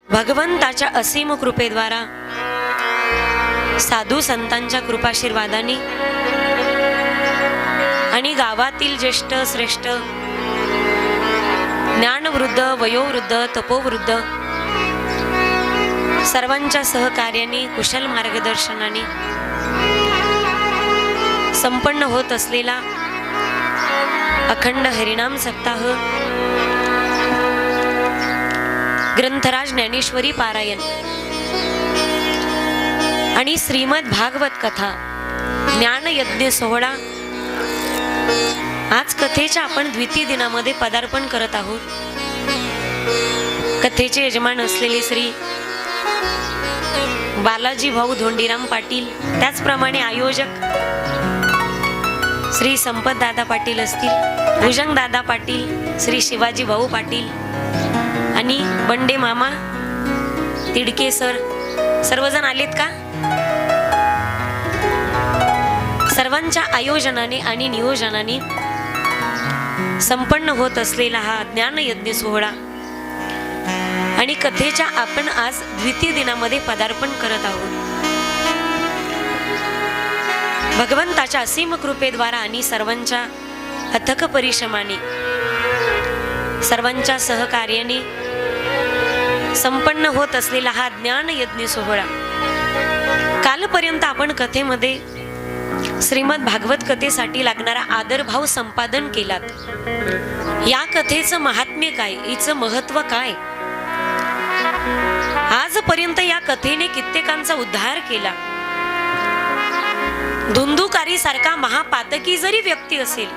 भगवंताच्या असीम कृपेद्वारा साधू संतांच्या कृपाशीर्वादाने आणि गावातील ज्येष्ठ श्रेष्ठ ज्ञानवृद्ध वयोवृद्ध तपोवृद्ध सर्वांच्या सहकार्याने कुशल मार्गदर्शनाने संपन्न होत असलेला अखंड हरिनाम सप्ताह ग्रंथराज ज्ञानेश्वरी पारायण आणि श्रीमद भागवत कथा ज्ञानयज्ञ सोहळा आज कथेच्या आपण द्वितीय दिनामध्ये पदार्पण करत आहोत। कथेचे यजमान असलेले श्री बालाजी भाऊ धोंडीराम पाटील, त्याचप्रमाणे आयोजक श्री संपत दादा पाटील असतील, भुजंग दादा पाटील, श्री शिवाजी भाऊ पाटील आणि बंडे मामा तिडके सर, सर्वजण आलेत का? सर्वांच्या आयोजनाने आणि नियोजनाने संपन्न होत असलेला हा ज्ञानयज्ञ सोहळा आणि कथेच्या आपण आज द्वितीय दिनामध्ये पदार्पण करत आहोत। भगवंताच्या असीम कृपेद्वारा आणि सर्वांच्या अथक परिश्रमाने सर्वांच्या सहकार्याने संपन्न होत असलेला हा ज्ञानयज्ञ सोहळा। कालपर्यंत आपण कथेमध्ये श्रीमद भागवत कथेसाठी लागणारा आदरभाव संपादन केलात। या कथेचं महात्म्य काय, हिचं महत्व काय, आजपर्यंत या कथेने कित्येकांचा उद्धार केला। धुंदुकारी सारखा महापातकी जरी व्यक्ती असेल,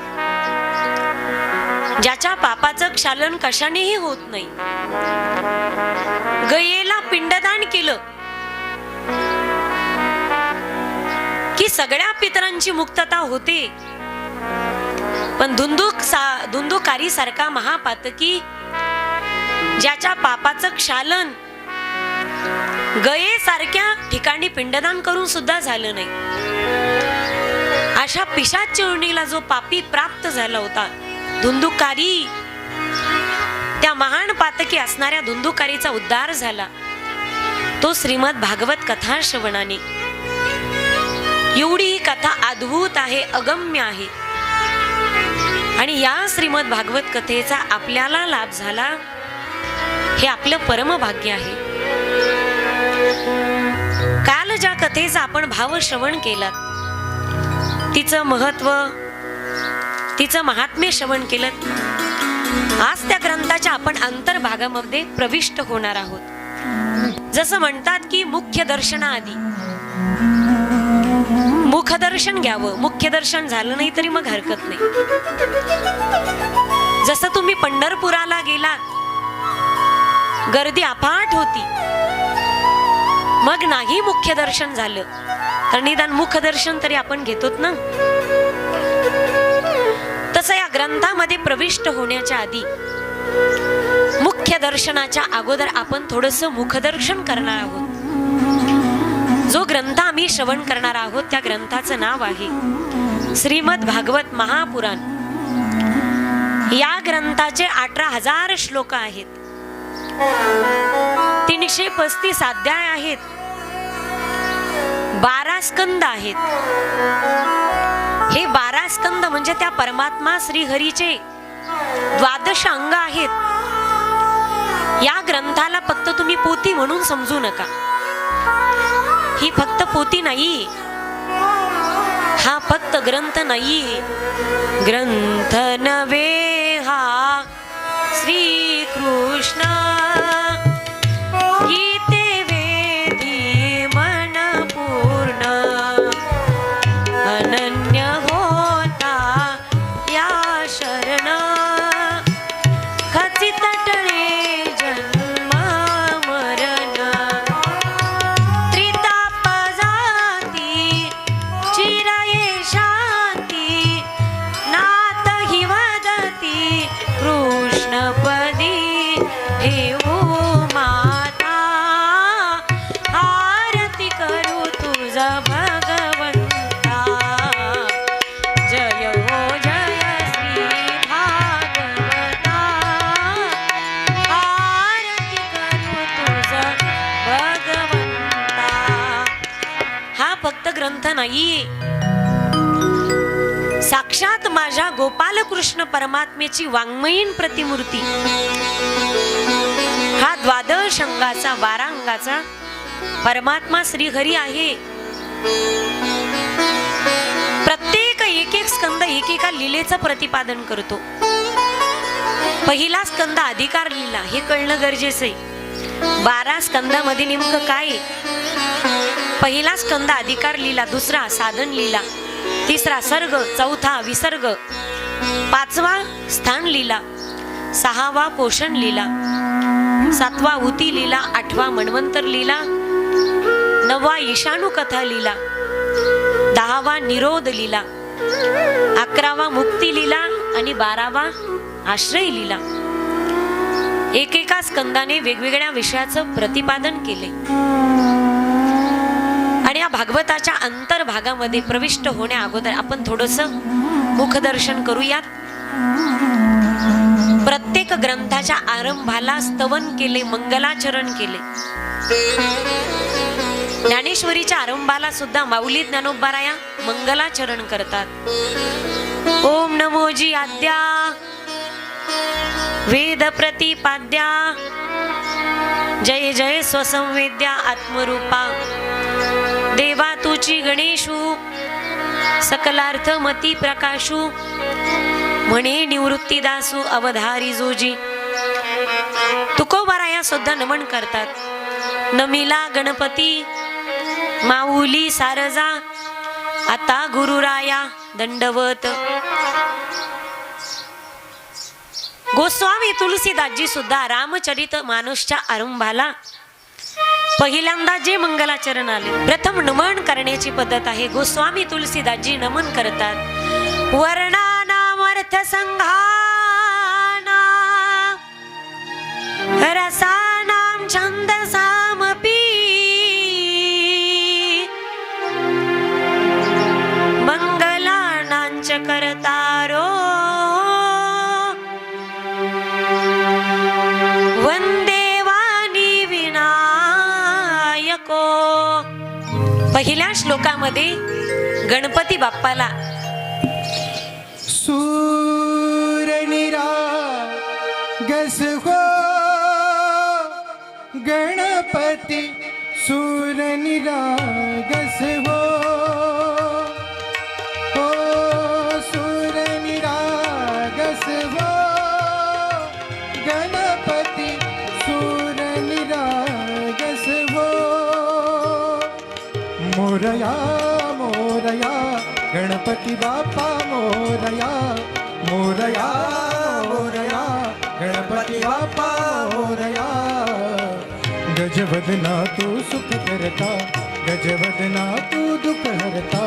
ज्याच्या पापाचं क्षालन कशानेही होत नाही, गयेला पिंडदान केलं की सगळ्या पितरांची मुक्तता होते, पण धुंदुकारी सारखा महापातकी ज्याच्या पापाचं क्षालन गये सारख्या ठिकाणी पिंडदान करून सुद्धा झालं नाही, अशा पिशाच चिरवणीला जो पापी प्राप्त झाला होता धुंदुकारी, त्या महान पातकी असणाऱ्या धुंदुकारीचा उद्धार झाला तो श्रीमद भागवत कथा श्रवणाने। एवढी ही कथा अद्भुत आहे, अगम्य आहे आणि या श्रीमद भागवत कथेचा आपल्याला लाभ झाला हे आपलं परम भाग्य आहे। काल ज्या कथेचा आपण भाव श्रवण केला, तिचं महत्व, तिचं महात्म्य श्रवण केलं, आज त्या ग्रंथाच्या आपण अंतर्भागामध्ये प्रविष्ट होणार आहोत। जसं म्हणतात की मुख्य दर्शनाआधी मुखदर्शन घ्यावं, मुख्य दर्शन झालं नाही तरी मग हरकत नाही। जसं तुम्ही पंढरपुराला गेलात, गर्दी अफाट होती, मग नाही मुख्य दर्शन झालं तर निदान मुखदर्शन तरी आपण घेतोत ना। तसं या ग्रंथामध्ये प्रविष्ट होण्याच्या आधी मुख्य दर्शनाच्या अगोदर आपण थोडंसं मुखदर्शन करणार आहोत। जो ग्रंथ आम्ही श्रवण करणार आहोत त्या ग्रंथाचं नाव आहे श्रीमद भागवत महापुराण। या ग्रंथाचे 18,000 श्लोक आहेत, 335 अध्याय आहेत, 12 स्कंद आहेत। हे 12 स्कंद म्हणजे त्या परमात्मा श्रीहरीचे 12 अंग आहेत। या ग्रंथाला फक्त तुम्ही पोथी म्हणून समजू नका, ही फक्त पोथी नाही, हा फक्त ग्रंथ नाही, ग्रंथ नव्हे हा श्री कृष्ण गीते वेदी मन पूर्ण अनन्य होता या शरण खचित टळे जन्म मरण त्रिताप जाती चिराये शांती नाथ हि वदती कृष्णपदी हे ग्रंथ नाहीये, साक्षात माझ्या गोपाल कृष्ण परमात्म्याची वाङ्मयीन प्रतिमूर्ती, हा द्वादश अंगाचा 12 अंगाचा परमात्मा श्रीहरी आहे. प्रत्येक एक स्कंद एकेका लीलेचं प्रतिपादन करतो. पहिला स्कंद अधिकार लीला, हे कळणं गरजेचं आहे. 12 स्कंदामध्ये नेमकं काय आहे? पहिला स्कंद अधिकार लीला, दुसरा साधन लीला, तिसरा सर्ग, चौथा विसर्ग, 5वा स्थान लीला, 6वा पोषण लीला, 7वा उती लीला, 8वा मन्वंतर लीला, 9वा ईशाणू कथा लीला, 10वा निरोध लीला, 11वा मुक्ती लीला आणि 12वा आश्रय लीला. एकेका स्कंदाने वेगवेगळ्या विषयाचं प्रतिपादन केले. आणि या भागवताच्या अंतर्भागामध्ये प्रविष्ट होण्या अगोदर आपण थोडंसं मुखदर्शन करूयात. प्रत्येक ग्रंथाच्या आरंभाला स्तवन केले, मंगलाचरण केले. ज्ञानेश्वरीच्या आरंभाला सुद्धा माऊली ज्ञानोबाराया मंगलाचरण करतात. ओम नमोजी आद्या वेद प्रतिपाद्या, जय जय स्वसंवेद्या आत्मरूपा, देवा तुची गणेशू, सकलार्थ मती प्रकाशू, म्हणे निवृत्ती दासू अवधारी जोजी. तुकोबाराया सुद्धा नमन करतात. नमिला गणपती माऊली सारजा, आता गुरुराया दंडवत. गोस्वामी तुलसीदासजी सुद्धा रामचरित मानसच्या आरंभाला पहिल्यांदा जे मंगलाचरण आले, प्रथम नमन करण्याची पद्धत आहे. गोस्वामी तुलसीदासजी नमन करतात. वर्णानामर्थ संघाना रसानाम छंदसामपि मंगलानांच करतारो, वंदे वाणी विनायको. पहिल्या श्लोकामध्ये गणपती बाप्पाला सूरनिरागस हो, गणपती सूरनिरागस हो, हो सूरनिरागस हो, गणपती सूरनिरागस हो. मोरया मोरया गणपती बाप्पा मोरया, मोरया मोरया गणपती बाप्पा मोरया. गजवदना तू सुख करता, गजवदना तू दुख हरता,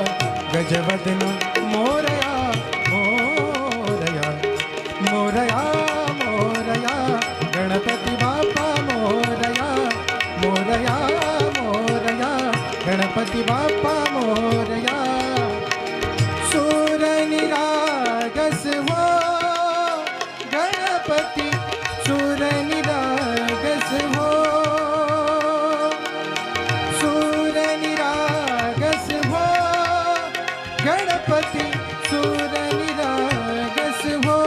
गजवदना मोरया मोरया, मोरया मोरया गणपती बाप्पा मोरया, मोरया मोरया गणपती बाप्पा मोरया. सूरनिरागस हो, गणपती सूरनिरागस हो, सूरनिरागस हो, गणपती सूरनिरागस हो.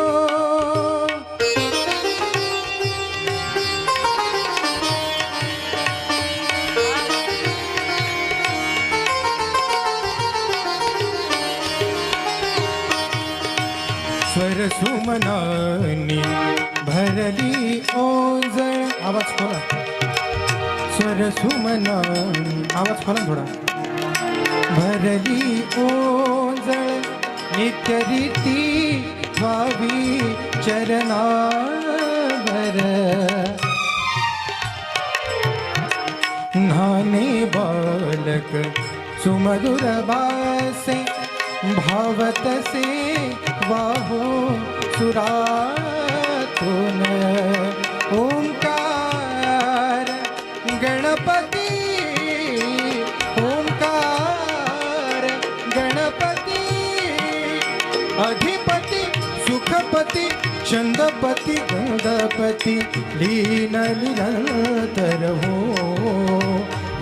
स्वर सुमनानी भरली ओंजळ. आवाज खोला. स्वर सुमना, आवाज खोला थोडा. भरली ओंजळ नित्य रीती व्हावी चरणाभर. न्हाने बालक सुमधुर बासे, भावतसे वाहो सुरातून. ओंकार गणपती, ओंकार गणपती, अधिपती सुखपती छंदपती गंधपती. लीन निरंतर हो,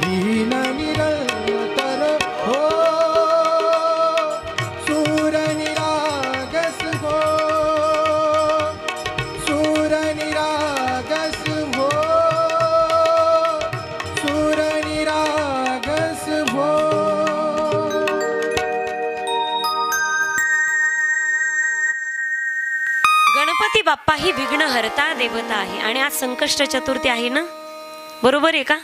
लीन निरंतर हो. बाप्पा ही विघ्नहर्ता देवता आहे आणि आज संकष्ट चतुर्थी आहे ना, बरोबर आहे का?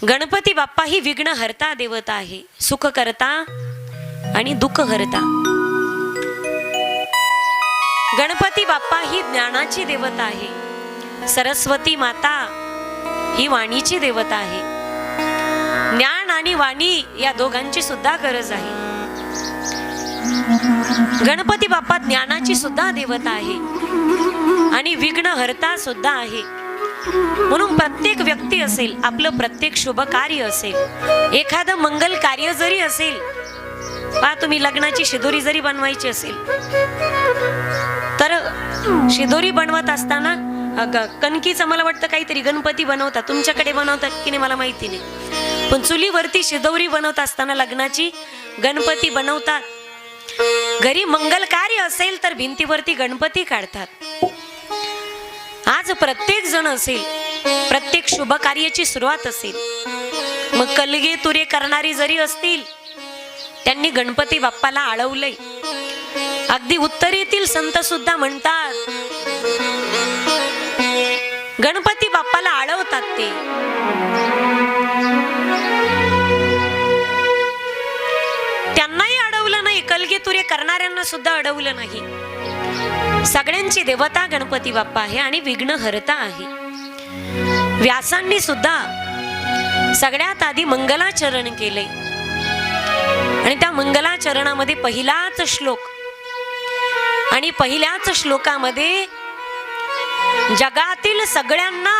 गणपती बाप्पा ही विघ्नहर्ता देवता आहे, सुखकर्ता आणि दुःखहर्ता. गणपती बाप्पा ही ज्ञानाची देवता आहे, सरस्वती माता ही वाणीची देवता आहे. ज्ञान आणि वाणी या दोघांची सुद्धा गरज आहे. गणपती बाप्पा ज्ञानाची सुद्धा देवता आहे आणि विघ्नहर्ता सुद्धा आहे. म्हणून प्रत्येक व्यक्ती असेल, आपलं प्रत्येक शुभ कार्य असेल, एखादं मंगल कार्य जरी असेल, पहा तुम्ही लग्नाची शिदोरी जरी बनवायची असेल तर शिदोरी बनवत असताना कणकीचं मला वाटतं काहीतरी गणपती बनवतात, तुमच्याकडे बनवतात की नाही मला माहिती नाही, पण चुलीवरती शिदोरी बनवत असताना लग्नाची गणपती बनवतात. घरी मंगल कार्य असेल तर भिंतीवरती गणपती काढतात. आज प्रत्येक जण असेल, प्रत्येक शुभ कार्याची सुरुवात असेल, मग कलगे तुरे करणारी जरी असतील, त्यांनी गणपती बाप्पाला आळवलंय. अगदी उत्तरेतील संत सुद्धा म्हणतात गणपती बाप्पाला आळवतात ते. त्यांनाही अडवलं नाही, कलगे तुरे करणाऱ्यांना सुद्धा अडवलं नाही. सगळ्यांची देवता गणपती बाप्पा आहे आणि विघ्नहर्ता आहे. व्यासांनी सुद्धा सगळ्यात आधी मंगलाचरण केले आणि त्या मंगलाचरणामध्ये पहिलाच श्लोक आणि पहिल्याच श्लोकामध्ये जगातील सगळ्यांना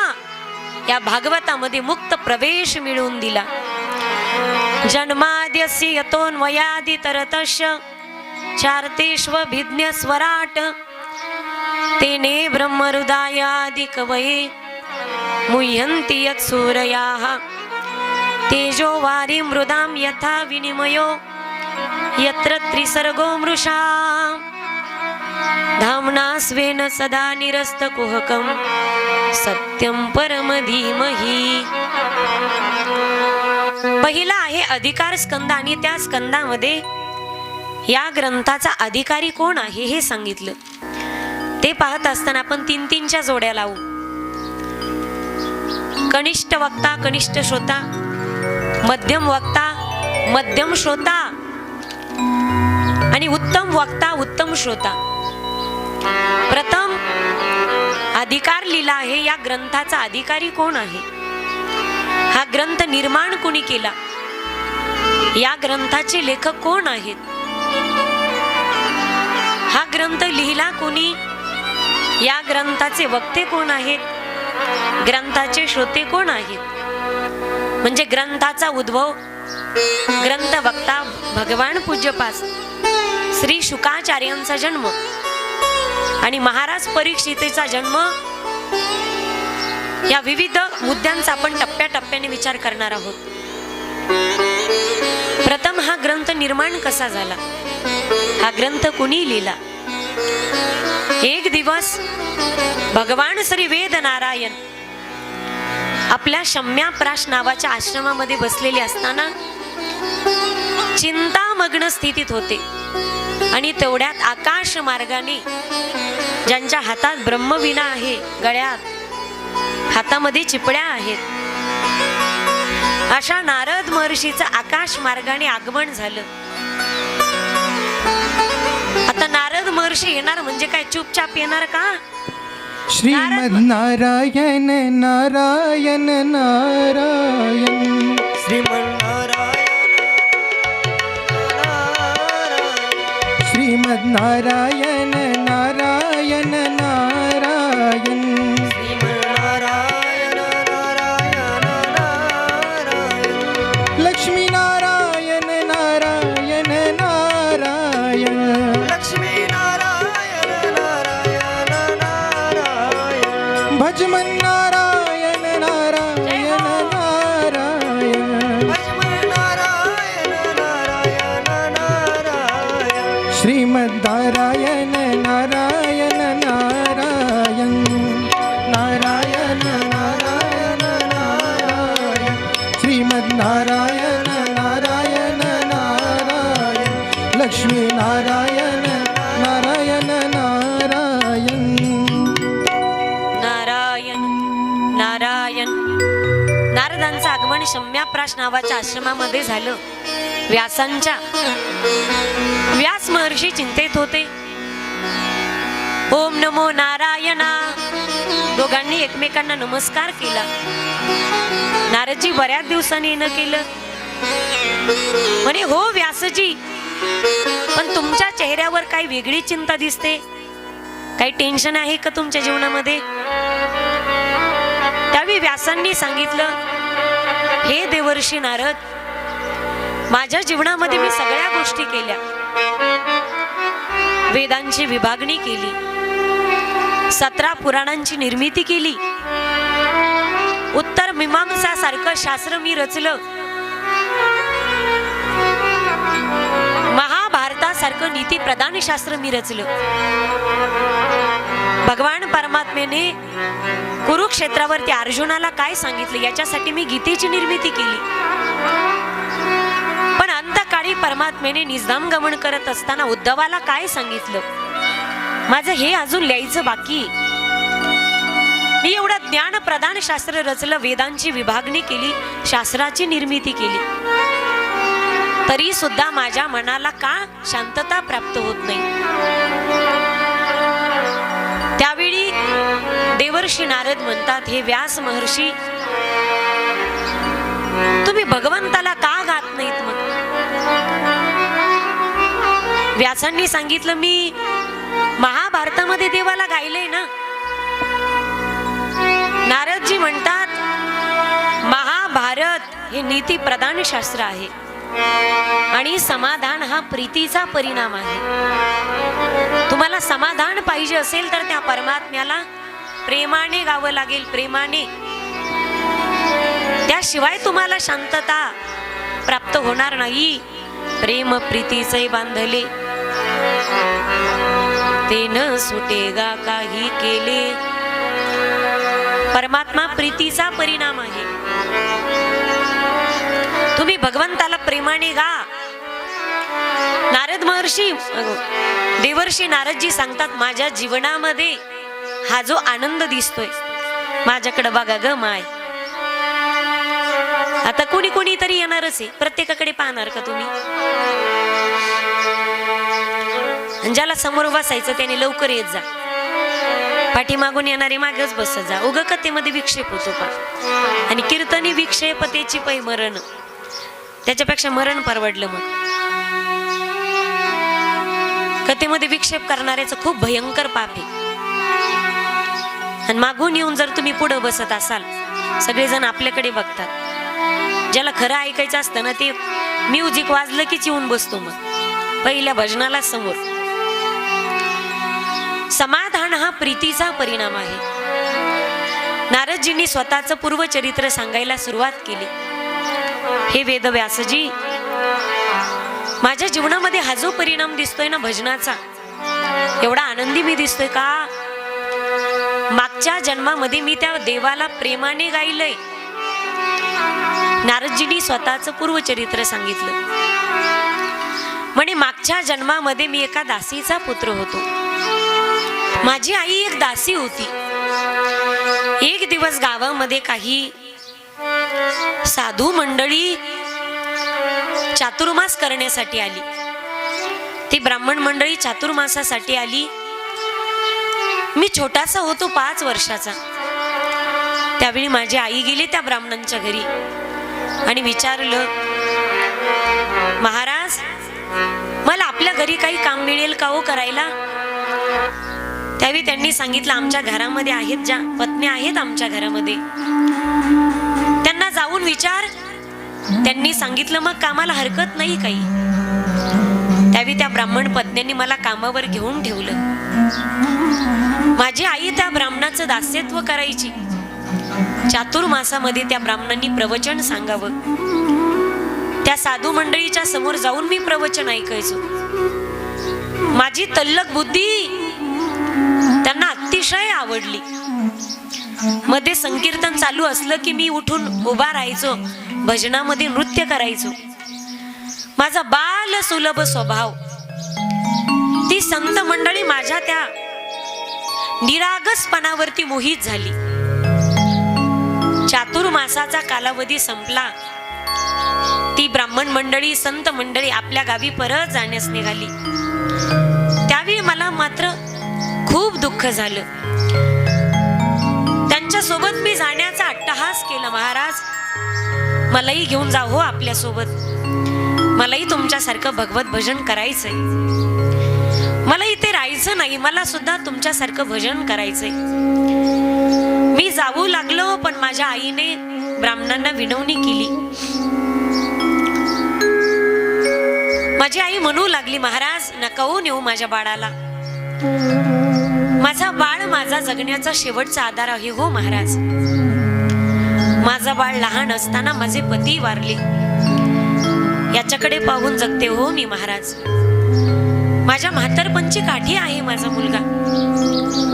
या भागवतामध्ये मुक्त प्रवेश मिळवून दिला. जन्माद्यस्य यतोन्वयादितरतस्य चार्तेष्वभिज्ञ स्वराट तेने ब्रह्महृदायादि कवये मुह्यन्ति यत्सूरयाः तेजो वारी मृदां यथा विनिमयो यत्र त्रिसर्गो मृषा धाम्ना स्वेन सदा निरस्तकुहकं सत्यं परम धीमहि. पहिला आहे अधिकार स्कंद आणि त्या स्कंदामध्ये या ग्रंथाचा अधिकारी कोण आहे हे सांगितलं. ते पाहत असताना आपण 3-3च्या जोड्या लावू. कनिष्ठ वक्ता कनिष्ठ श्रोता, मध्यम वक्ता मध्यम श्रोता आणि उत्तम वक्ता उत्तम श्रोता. प्रथम अधिकार लिहिला आहे. या ग्रंथाचा अधिकारी कोण आहे? हा ग्रंथ निर्माण कोणी केला? या ग्रंथाचे लेखक कोण आहेत? हा ग्रंथ लिहिला कोणी? या ग्रंथाचे वक्ते कोण आहेत? ग्रंथाचे श्रोते कोण आहेत? म्हणजे ग्रंथाचा उद्भव, ग्रंथ वक्ता भगवान पूज्यपास श्री शुकाचार्यांचा जन्म आणि महाराज परीक्षितेचा जन्म, या विविध मुद्द्यांचा आपण टप्प्याटप्प्याने विचार करणार आहोत. प्रथम हा ग्रंथ निर्माण कसा झाला? हा ग्रंथ कुणी लिहिला? एक दिवस भगवान श्री वेद नारायण आपल्या शम्याप्राश नावाच्या आश्रमामध्ये बसलेले असताना चिंतामग्न स्थितीत होते आणि तेवढ्यात आकाश मार्गाने, ज्यांच्या हातात ब्रह्मवीणा आहे, गळ्यात हातामध्ये चिपड्या आहेत, अशा नारद महर्षीचं आकाश मार्गाने आगमन झालं. आता नारद महर्षी येणार म्हणजे काय चुपचाप येणार का? श्रीमद नारायण नारायण नारायण श्रीमद श्रीमद नारायण नारायण नारायण लक्ष्मी नारायण नारायण नारायण लक्ष्मी नारायण नारायण नारायण भजमन नारायण नारायण नारायण भजमन नारायण नारायण नारायण श्रीमद नारायण नारायण नारायण नारायण नारायण नारायण श्रीमद नारायण नारायण नारायण लक्ष्मी नारायण नारायण नारायण नारदांचं आगमन शम्याप्राश नावाच्या आश्रमामध्ये झालं. व्यास महर्षी चिंतेत होते. ओम नमो नारायणा. दोघांनी एकमेकांना नमस्कार केला. नारदजी बऱ्याच दिवसांनी येणं केलं. म्हणे हो व्यासजी, पण तुमच्या चेहऱ्यावर काही वेगळी चिंता दिसते. काही टेन्शन आहे का तुमच्या जीवनामध्ये? त्यावेळी व्यासांनी सांगितलं, हे देवर्षी नारद, माझ्या जीवनामध्ये मी सगळ्या गोष्टी केल्या. वेदांची विभागणी केली, 17 पुराणांची निर्मिती केली, उत्तर मीमांसा सारखं शास्त्र मी रचलं, महाभारतासारखं नीती प्रदान शास्त्र मी रचलं. भगवान परमात्मेने कुरुक्षेत्रावरती अर्जुनाला काय सांगितलं याच्यासाठी मी गीतेची निर्मिती केली. पण अंतकाळी परमात्मेने निजधाम गमन करत असताना उद्धवाला काय सांगितलं, माझं हे अजून लिहायचं बाकी. मी एवढं ज्ञान प्रदान शास्त्र रचलं, वेदांची विभागणी केली, शास्त्राची निर्मिती केली, तरी सुद्धा माझ्या मनाला का शांतता प्राप्त होत नाही? त्यावेळी देवर्षी नारद म्हणतात, हे व्यास महर्षी, तुम्ही भगवंताला का गात नाहीत? मग व्यासांनी सांगितलं, मी महाभारतामध्ये देवाला गायलंय ना. नारदजी म्हणतात, महाभारत हे नीती प्रदान शास्त्र आहे आणि समाधान हा प्रीतीचा परिणाम आहे. तुम्हाला समाधान पाहिजे असेल तर त्या परमात्म्याला प्रेमाने गावं लागेल, प्रेमाने. त्याशिवाय तुम्हाला शांतता प्राप्त होणार नाही. प्रेम प्रीतीचे बांधले ते न सुटेगा काही केले. परमात्मा प्रीतीचा परिणाम आहे. तुम्ही भगवंताला प्रेमाने गा. नारद महर्षी, देवर्षी नारदजी सांगतात, माझ्या जीवनामध्ये हा जो आनंद दिसतोय, माझ्याकडे बघा ग माय. आता कोणी कोणी तरी येणारच आहे, प्रत्येकाकडे पाहणार का तुम्ही? ज्याला समोर बसायचं त्याने लवकर येत जा, पाठीमागून येणारे मागच बसत जा. उग कथेमध्ये विक्षेप होतो पा, आणि कीर्तनी विक्षेपतेची पै मरण, त्याच्यापेक्षा मरण परवडलं. मग कथेमध्ये विक्षेप करणाऱ्याचं खूप भयंकर पाप आहे. आणि मागून येऊन जर तुम्ही पुढे बसत असाल, सगळेजण आपल्याकडे बघतात. ज्याला खरं ऐकायचं असतं ना, ते म्युझिक वाजलं कीच येऊन बसतो मग पहिल्या भजनाला समोर. समाधान हा प्रीतीचा परिणाम आहे. नारदजींनी स्वतःचं पूर्वचरित्र सांगायला सुरुवात केली. हे वेदव्यासजी, माझ्या जीवनामध्ये हा जो परिणाम दिसतोय ना भजनाचा, एवढा आनंदी मी दिसतोय का? मागच्या जन्मामध्ये मी त्या देवाला प्रेमाने गायलंय. नारदजींनी स्वतःचं पूर्वचरित्र सांगितलं. म्हणे मागच्या जन्मामध्ये मी एका दासीचा पुत्र होतो. माझी आई एक दासी होती. एक दिवस गावामध्ये काही साधू मंडळी चातुर्मास करण्यासाठी आली. ती ब्राह्मण मंडळी चातुर्मासासाठी आली. मी छोटासा होतो, 5 वर्षाचा. त्यावेळी माझी आई गेली त्या ब्राह्मणांच्या घरी आणि विचारलं, महाराज, मला आपल्या घरी काही काम मिळेल का हो करायला? त्यावेळी त्यांनी सांगितलं, आमच्या घरामध्ये आहेत, ज्या पत्नी आहेत आमच्या घरामध्ये, त्यांना जाऊन विचार. त्यांनी सांगितलं, मग कामाला हरकत नाही काही. त्यावेळी त्या ब्राह्मण पत्न्यांनी मला कामावर घेऊन ठेवलं. माझी आई त्या ब्राह्मणाचं दास्यत्व करायची. चातुर्मासामध्ये त्या ब्राह्मणांनी प्रवचन सांगावं. त्या साधू मंडळीच्या समोर जाऊन मी प्रवचन ऐकायचो. माझी तल्लक बुद्धी त्यांना अतिशय आवडली. मध्ये संकीर्तन चालू असलं की मी उठून उभा राहायचो, भजनामध्ये नृत्य करायचो. माझा बाल सुलभ स्वभाव, ती संत मंडळी माझ्या त्या निरागसपणावरती मोहित झाली. चातुर्मास धनुर्मासाचा कालावधी संपला. ती ब्राह्मण मंडळी, संत मंडळी आपल्या गावी परत जाण्यास निघाली. त्यावेळी मला मात्र खूप दुःख झालं. त्यांच्या सोबत मी जाण्याचा अट्टहास केला. महाराज मलाही घेऊन जा हो आपल्या सोबत. मलाही तुमच्यासारखं भगवत भजन करायचंय. मला इथे राहायचं नाही, मला सुद्धा तुमच्यासारखं भजन करायचंय. मी जाऊ लागलो, पण माझ्या आईने ब्राह्मणांना विनवणी केली. माझी आई म्हणू लागली, महाराज नका हो नेऊ माझ्या बाळाला. माझा बाळ माझा जगण्याचा शेवटचा आधार आहे हो महाराज. माझा बाळ लहान असताना माझे पती वारले. याच्याकडे पाहून जगते हो मी महाराज. माझ्या म्हातारपणची काठी आहे माझा मुलगा.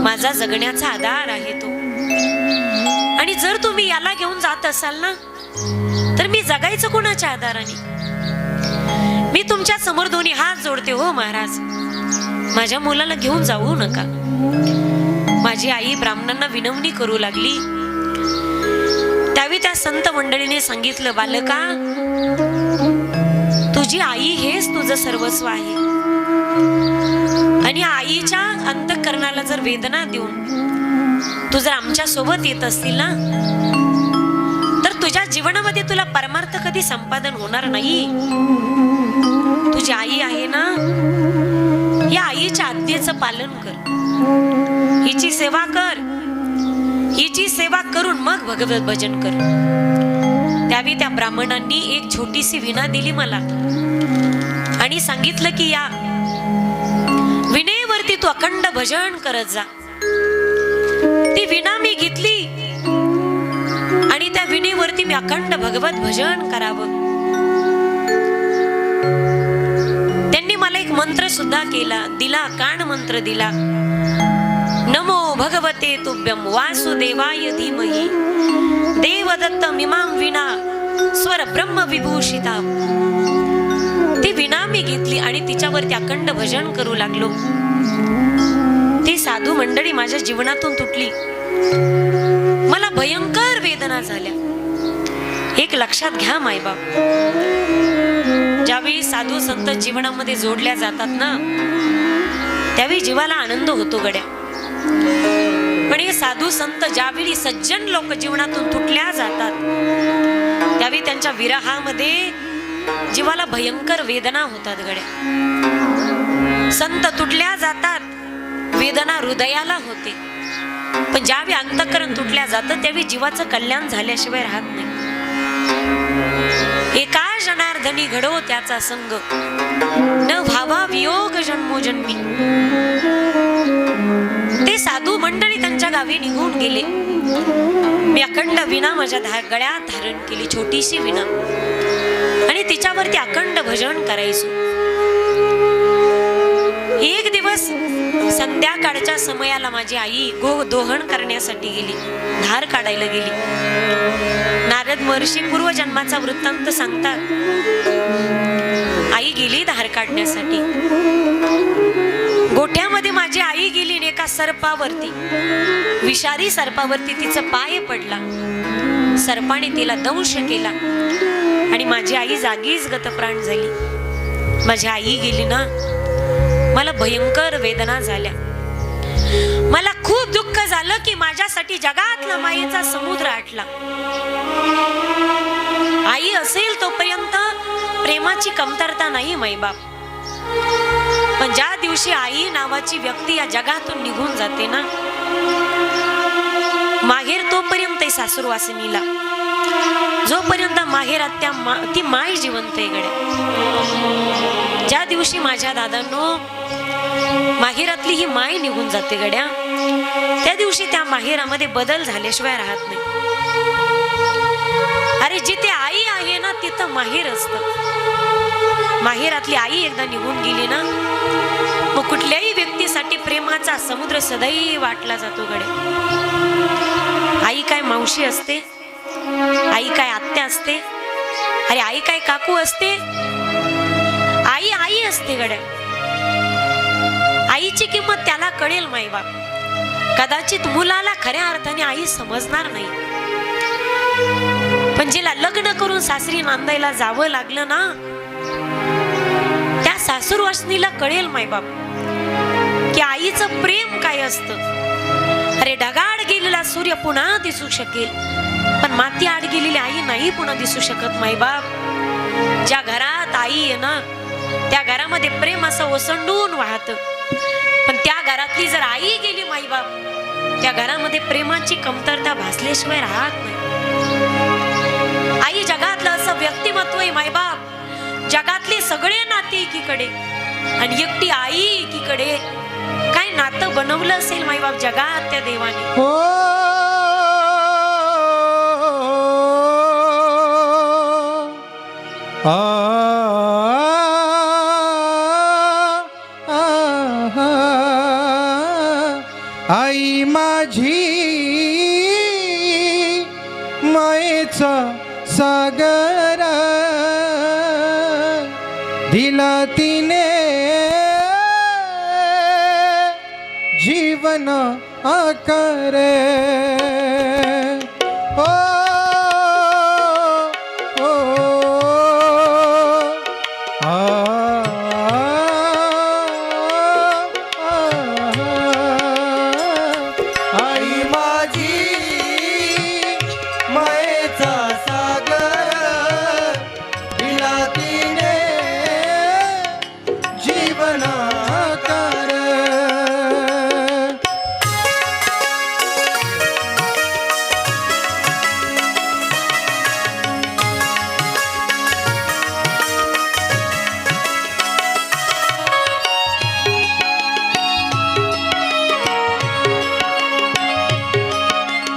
माझा जगण्याचा आधार आहे तो. आणि जर तुम्ही याला घेऊन जात असाल ना, तर मी जगायचं कोणाच्या आधाराने? मी तुमच्या समोर दोन्ही हात जोडते हो महाराज. माझ्या मुलाला घेऊन जाऊ नका. माझी आई ब्राह्मणांना विनवणी करू लागली. त्यावेळी त्या संत मंडळीने सांगितलं, बालका तुझी आई हेच तुझं सर्वस्व आहे. आणि आईच्या अंतःकरणाला जर वेदना देऊन तू जर आमच्या सोबत येत असतील ना, तर तुझ्या जीवनामध्ये तुला परमार्थ कधी संपादन होणार नाही. तुझी आई आहे ना, या आईच्या आज्ञेचं पालन कर, हिची सेवा कर. हिची सेवा करून मग भगवत भजन कर. त्यावेळी त्या ब्राह्मणांनी एक छोटीशी विणा दिली मला आणि सांगितलं की या विणेवरती तू अखंड भजन करत जा. ती विणा मी घेतली आणि त्या विणेवरती मी अखंड भगवत भजन करावं. त्यांनी मला एक मंत्र सुद्धा दिला, कान मंत्र दिला. नमो भगवते तुभ्यं वासुदेवाय धीमहि देवदत्त मिमां विना स्वर ब्रह्म विभूषिता. ती विणा मी घेतली आणि तिच्यावरती अखंड भजन करू लागलो. ती साधू मंडळी माझ्या जीवनातून तुटली. मला भयंकर वेदना झाल्या. एक लक्षात घ्या मायबाप, ज्यावेळी साधू संत जीवनामध्ये जोडल्या जातात ना, त्यावेळी जीवाला आनंद होतो गड्या. पण हे साधू संत ज्यावेळी सज्जन लोक जीवनातून तुटल्या जातात, त्यावेळी त्यांच्या विरहामध्ये जीवाला भयंकर वेदना होतात गड्या. संत तुटल्या जातात, वेदना हृदयाला होते. पण ज्यावेळी अंतःकरण तुटल्या जातं त्यावेळी जीवाचं कल्याण झाल्याशिवाय राहत नाही. एका जनार्दनी घडो त्याचा संग, न भावा वियोग जन्मोजन्मी. ते साधू मंडळी त्यांच्या गावी निघून गेले. मी अखंड विणा माझ्या गळ्यात धारण केली, छोटीशी विणा, आणि तिच्यावरती अखंड भजन करायचो. एक दिवस संध्याकाळच्या समयाला माझी आई दोहण करण्यासाठी गेली, धार काढायला गेली. नारद महर्षी पूर्वजन्माचा वृत्तांत सांगतात. आई गेली धार काढण्यासाठी. गोठ्यामध्ये माझी आई गेली आणि एका सर्पावरती, विषारी सर्पावरती तिचं पाय पडला. सर्पाने तिला दंश केला आणि माझी आई जागीच गतप्राण झाली. माझी आई गेली ना, मला भयंकर वेदना झाल्या. मला खूप दुःख झालं की माझ्यासाठी जगातला मायेचा समुद्र आटला. आई असेल तोपर्यंत प्रेमाची कमतरता नाही माईबाप. पण ज्या दिवशी आई नावाची व्यक्ती या जगातून निघून जाते ना, माहेर तोपर्यंत सासूरवासिनीला, जोपर्यंत माहेरात ती माय जिवंत आहे गड्या. ज्या दिवशी माझ्या दादांनो माहेरातली ही माय निघून जाते गड्या, त्या दिवशी त्या माहेरामध्ये बदल झाल्याशिवाय राहत नाही. अरे जिथे आई आहे ना तिथं माहेर असतं. माहेरातली आई एकदा निघून गेली ना, मग कुठल्याही व्यक्तीसाठी प्रेमाचा समुद्र सदैव वाटला जातो गड्या. आई काय मावशी असते, आई काय आत्या असते, अरे आई काय काकू असते, आई आई असते गड्या. आईची किंमत त्याला कळेल माईबाप. कदाचित मुलाला खऱ्या अर्थाने आई समजणार नाही, पण जिला लग्न करून सासरी नांदायला जावं लागलं ना, त्या सासूरवासनीला कळेल मायबाप की आईचं प्रेम काय असतं. अरे ढगाड गेलेला सूर्य पुन्हा दिसू शकेल, पण माती आड गेलेली आई नाही पुन्हा दिसू शकत मायबाप. ज्या घरात आई आहे ना, त्या घरामध्ये प्रेम असं ओसंडून वाहत. पण त्या घरातली जर आई गेली मायबाप, त्या घरामध्ये प्रेमाची कमतरता भासल्याशिवाय राहत नाही. आई जगातलं असं व्यक्तिमत्व आहे मायबाप, जगातले सगळे नाते एकीकडे आणि एकटी आई एकीकडे. काय नातं बनवलं असेल मायबाप जगात त्या देवाने. हो आई माझी मायेचा सागर दिला तिने जीवन आकार. ओ, ओ, आ, आई माझी मायेचा सागर दिला तिने जीवनाकार.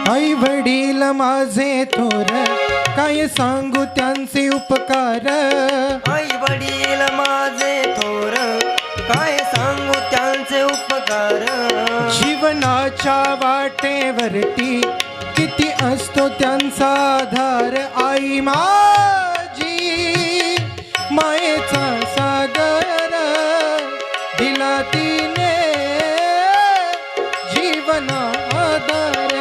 आई वडील माझे थोर, काय सांगू त्यांचे उपकार. आई वडील माझे थोर, काय सांगू त्यांचे उपकार. जीवनाच्या वाटेवरती किती असतो त्यांचा आधार. आई माझी मायेचा सागर दिला तिने जीवन आधार.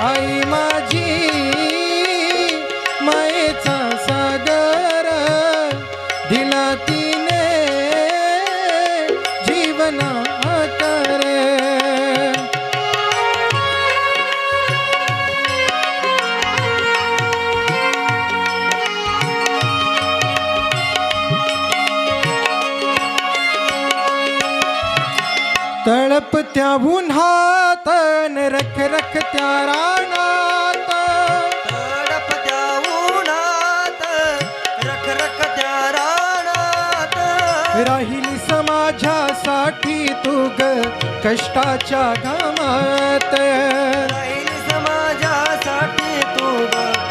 आई माझी मायेचा सागर दिला तिने जीवन आधार. तळप त्या उन्हात न रख रख त्या रानात. तडपत्या उन्हात रख रख त्या रानात. राहिली समाजासाठी तू ग कष्टाच्या घामात. राहिली समाजासाठी तू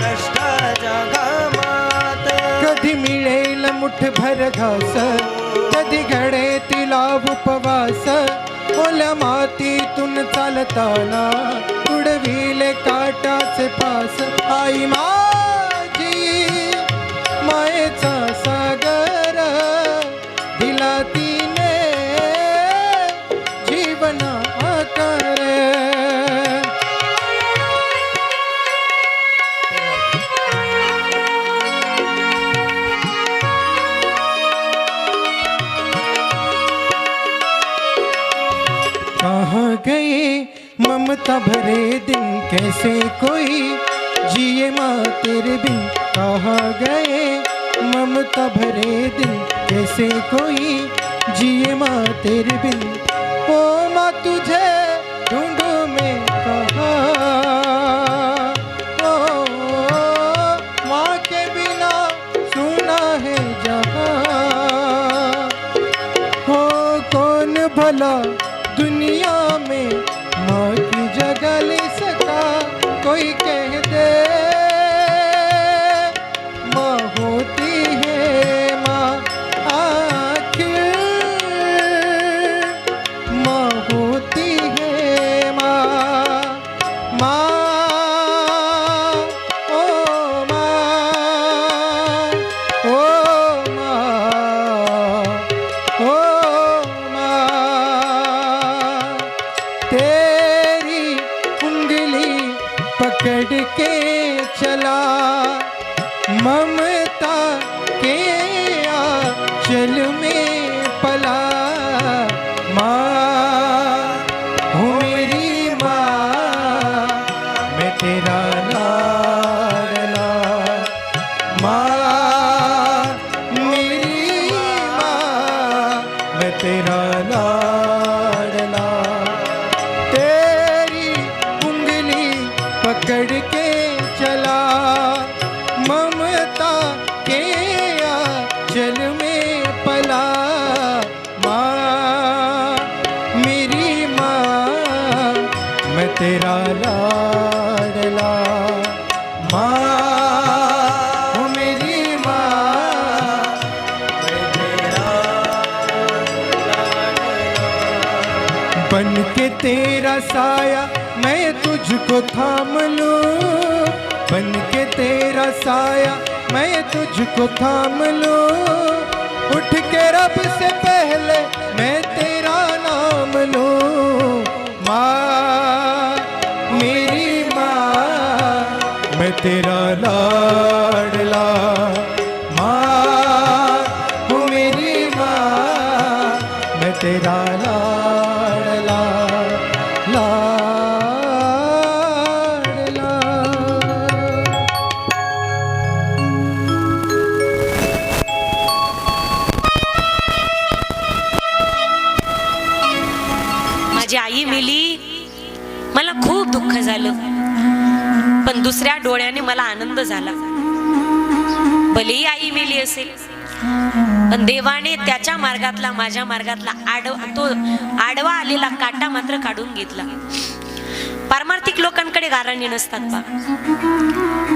कष्टाच्या घामात. कधी मिळेल मुठभर घास, कधी घडे तिला उपवास. ओल्या मातीतून चालताना उडविले काटाचे पास. आई माझी मायेचा सागर दिला तिने जीवन आकार. कहाँ गए ममता भरे दिन, कैसे कोई जिए माँ तेरे बिन. कहाँ गए ममता भरे दिन, कैसे कोई जिए माँ तेरे बिन. ओ माँ तुझे ढूंढूं मैं कहाँ, ओ माँ के बिना सुना है जहाँ. हो कौन भला दुनिया में माँ की जगह ले सका. कोई कह दे माँ होती है माँ आखिर, माँ होती है ममता के आंचल में पला। माँ हो मेरी माँ, मैं तेरा लाडला। माँ मेरी माँ, मैं तेरा लाडला। तेरी उंगली पकड़ के चला, ममता के आंचल में पला। माँ मेरी माँ, मैं तेरा लाडला। माँ हो मेरी माँ, मैं तेरा लाडला। बन के तेरा साया मैं तुझको थाम लूं, बन के तेरा साया मैं तुझको थाम लूं। उठ के रब से पहले मैं तेरा नाम लूं। माँ मेरी माँ, मैं तेरा लाडला। माँ हो मेरी माँ, मैं तेरा लाडला लाडला। माझी आई मेली, मला खूप दुःख झालं, पण दुसऱ्या डोळ्याने मला आनंद झाला. भलेही आई मेली असेल, पण देवाने त्याच्या मार्गातला माझ्या मार्गातला आडवा आलेला काटा मात्र काढून घेतला. पारमार्थिक लोकांकडे गाराणी नसतात बा,